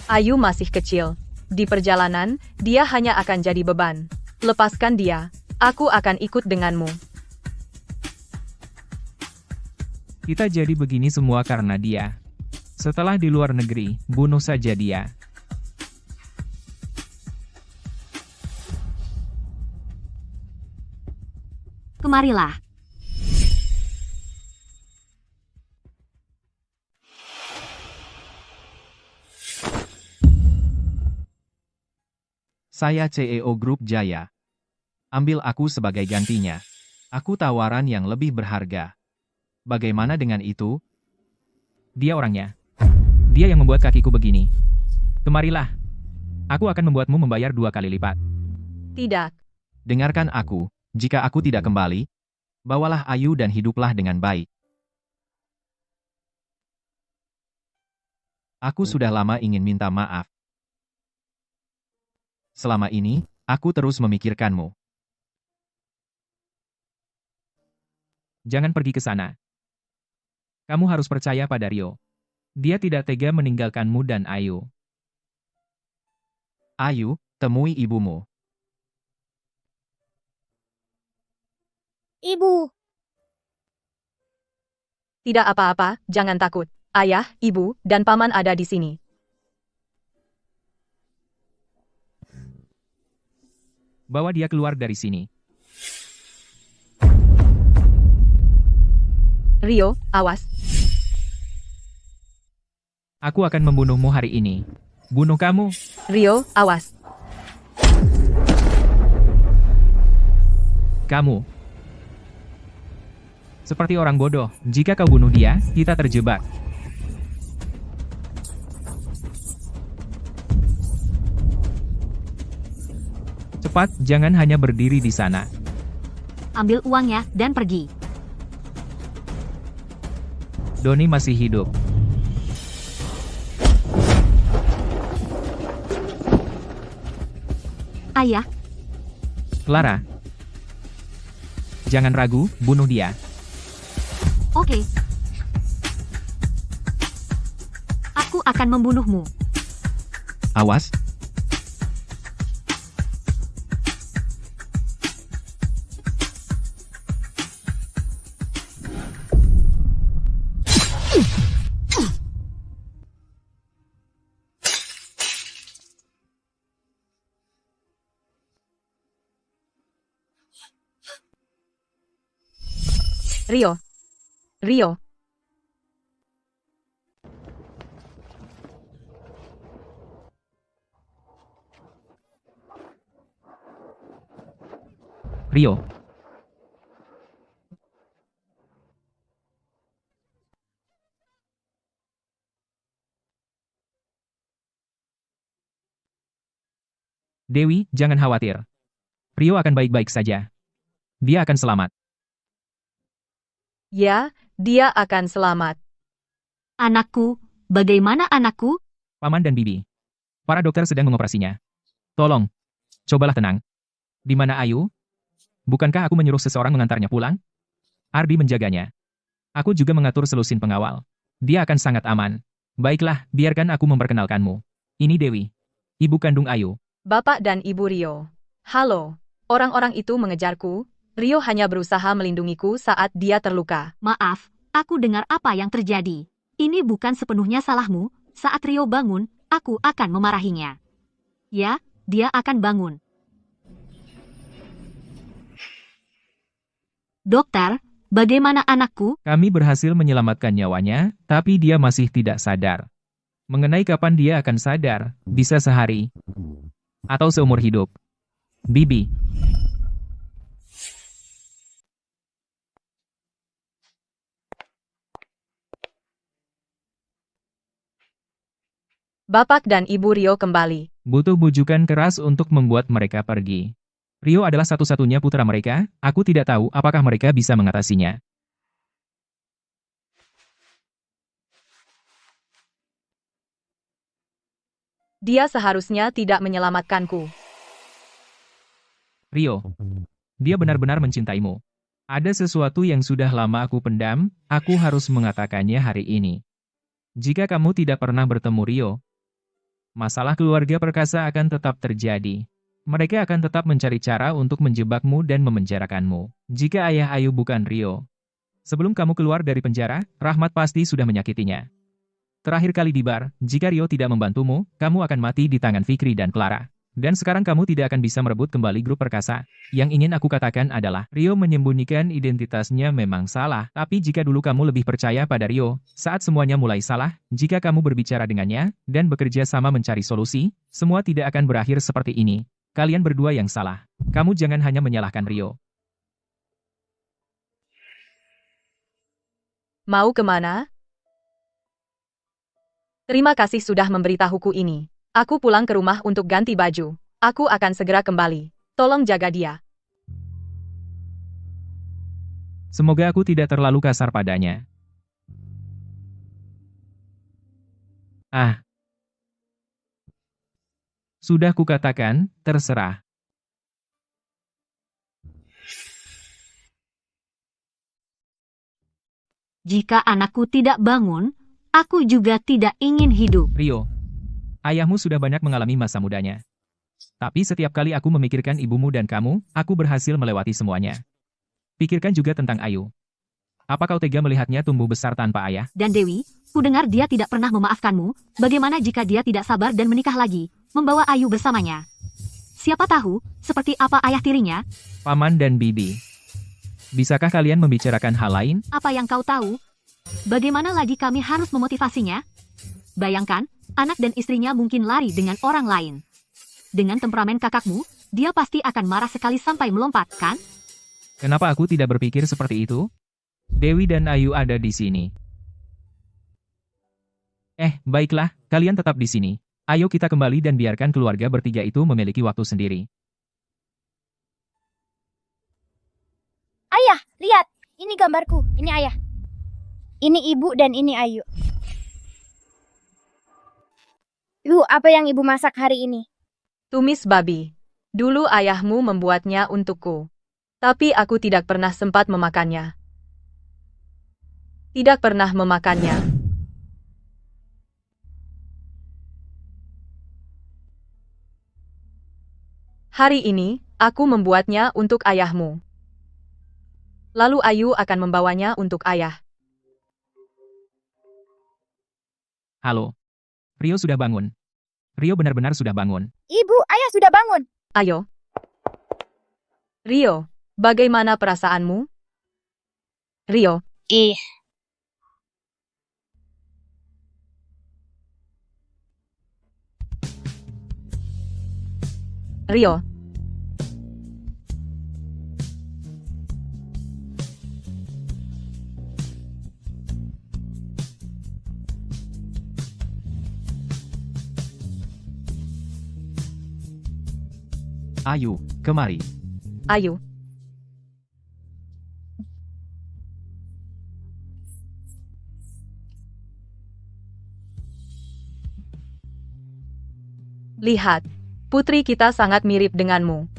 Ayu masih kecil. Di perjalanan, dia hanya akan jadi beban. Lepaskan dia. Aku akan ikut denganmu. Kita jadi begini semua karena dia. Setelah di luar negeri, bunuh saja dia. Kemarilah. Saya CEO Grup Jaya. Ambil aku sebagai gantinya. Aku tawaran yang lebih berharga. Bagaimana dengan itu? Dia orangnya. Dia yang membuat kakiku begini. Kemarilah. Aku akan membuatmu membayar 2 kali lipat. Tidak. Dengarkan aku, jika aku tidak kembali, bawalah Ayu dan hiduplah dengan baik. Aku sudah lama ingin minta maaf. Selama ini, aku terus memikirkanmu. Jangan pergi ke sana. Kamu harus percaya pada Rio. Dia tidak tega meninggalkanmu dan Ayu. Ayu, temui ibumu. Ibu, Tidak apa-apa, jangan takut. Ayah, ibu, dan paman ada di sini. Bawa dia keluar dari sini. Rio, awas. Aku akan membunuhmu hari ini. Bunuh kamu. Rio, awas. Kamu. Seperti orang bodoh, jika kau bunuh dia, kita terjebak. Cepat, jangan hanya berdiri di sana. Ambil uangnya dan pergi. Doni masih hidup. Ayah, Clara. Jangan ragu, bunuh dia. oke. Aku akan membunuhmu. Awas, Rio. Rio. Rio. Dewi, jangan khawatir. Rio akan baik-baik saja. Dia akan selamat. Ya, dia akan selamat. Anakku, bagaimana anakku? Paman dan Bibi. Para dokter sedang mengoperasinya. Tolong. Cobalah tenang. Di mana Ayu? Bukankah aku menyuruh seseorang mengantarnya pulang? Ardi menjaganya. Aku juga mengatur selusin pengawal. Dia akan sangat aman. Baiklah, biarkan aku memperkenalkanmu. Ini Dewi. Ibu kandung Ayu. Bapak dan Ibu Rio. Halo. Orang-orang itu mengejarku. Rio hanya berusaha melindungiku saat dia terluka. Maaf, aku dengar apa yang terjadi. Ini bukan sepenuhnya salahmu. Saat Rio bangun, aku akan memarahinya. Ya, dia akan bangun. Dokter, bagaimana anakku? Kami berhasil menyelamatkan nyawanya, tapi dia masih tidak sadar. Mengenai kapan dia akan sadar, bisa sehari. Atau seumur hidup. Bibi. Bapak dan Ibu Rio kembali. Butuh bujukan keras untuk membuat mereka pergi. Rio adalah satu-satunya putra mereka, aku tidak tahu apakah mereka bisa mengatasinya. Dia seharusnya tidak menyelamatkanku. Rio, dia benar-benar mencintaimu. Ada sesuatu yang sudah lama aku pendam, aku harus mengatakannya hari ini. Jika kamu tidak pernah bertemu Rio, masalah keluarga perkasa akan tetap terjadi. Mereka akan tetap mencari cara untuk menjebakmu dan memenjarakanmu. Jika ayah Ayu bukan Rio, sebelum kamu keluar dari penjara, Rahmat pasti sudah menyakitinya. Terakhir kali di bar, jika Rio tidak membantumu, kamu akan mati di tangan Fikri dan Clara. Dan sekarang kamu tidak akan bisa merebut kembali grup perkasa. Yang ingin aku katakan adalah, Rio menyembunyikan identitasnya memang salah, tapi jika dulu kamu lebih percaya pada Rio, saat semuanya mulai salah, jika kamu berbicara dengannya, dan bekerja sama mencari solusi, semua tidak akan berakhir seperti ini. Kalian berdua yang salah. Kamu jangan hanya menyalahkan Rio. Mau kemana? Terima kasih sudah memberitahuku ini. Aku pulang ke rumah untuk ganti baju. Aku akan segera kembali. Tolong jaga dia. Semoga aku tidak terlalu kasar padanya. Ah. Sudah kukatakan, terserah. Jika anakku tidak bangun, aku juga tidak ingin hidup. Rio, ayahmu sudah banyak mengalami masa mudanya. Tapi setiap kali aku memikirkan ibumu dan kamu, aku berhasil melewati semuanya. Pikirkan juga tentang Ayu. Apa kau tega melihatnya tumbuh besar tanpa ayah? Dan Dewi, ku dengar dia tidak pernah memaafkanmu. Bagaimana jika dia tidak sabar dan menikah lagi, membawa Ayu bersamanya? Siapa tahu, seperti apa ayah tirinya? Paman dan Bibi. Bisakah kalian membicarakan hal lain? Apa yang kau tahu? Bagaimana lagi kami harus memotivasinya? Bayangkan, anak dan istrinya mungkin lari dengan orang lain. Dengan temperamen kakakmu, dia pasti akan marah sekali sampai melompat, kan? Kenapa aku tidak berpikir seperti itu? Dewi dan Ayu ada di sini. Baiklah, kalian tetap di sini. Ayo kita kembali dan biarkan keluarga bertiga itu memiliki waktu sendiri. Ayah, lihat. Ini gambarku. Ini ayah. Ini ibu dan ini Ayu. Ibu, apa yang ibu masak hari ini? Tumis babi. Dulu ayahmu membuatnya untukku. Tapi aku tidak pernah sempat memakannya. Tidak pernah memakannya. Hari ini, aku membuatnya untuk ayahmu. Lalu Ayu akan membawanya untuk ayah. Halo. Rio sudah bangun. Rio benar-benar sudah bangun. Ibu, ayah sudah bangun. Ayo. Rio, bagaimana perasaanmu? Rio, Ih, Rio, Ayu, kemari. Ayu. Lihat, putri kita sangat mirip denganmu.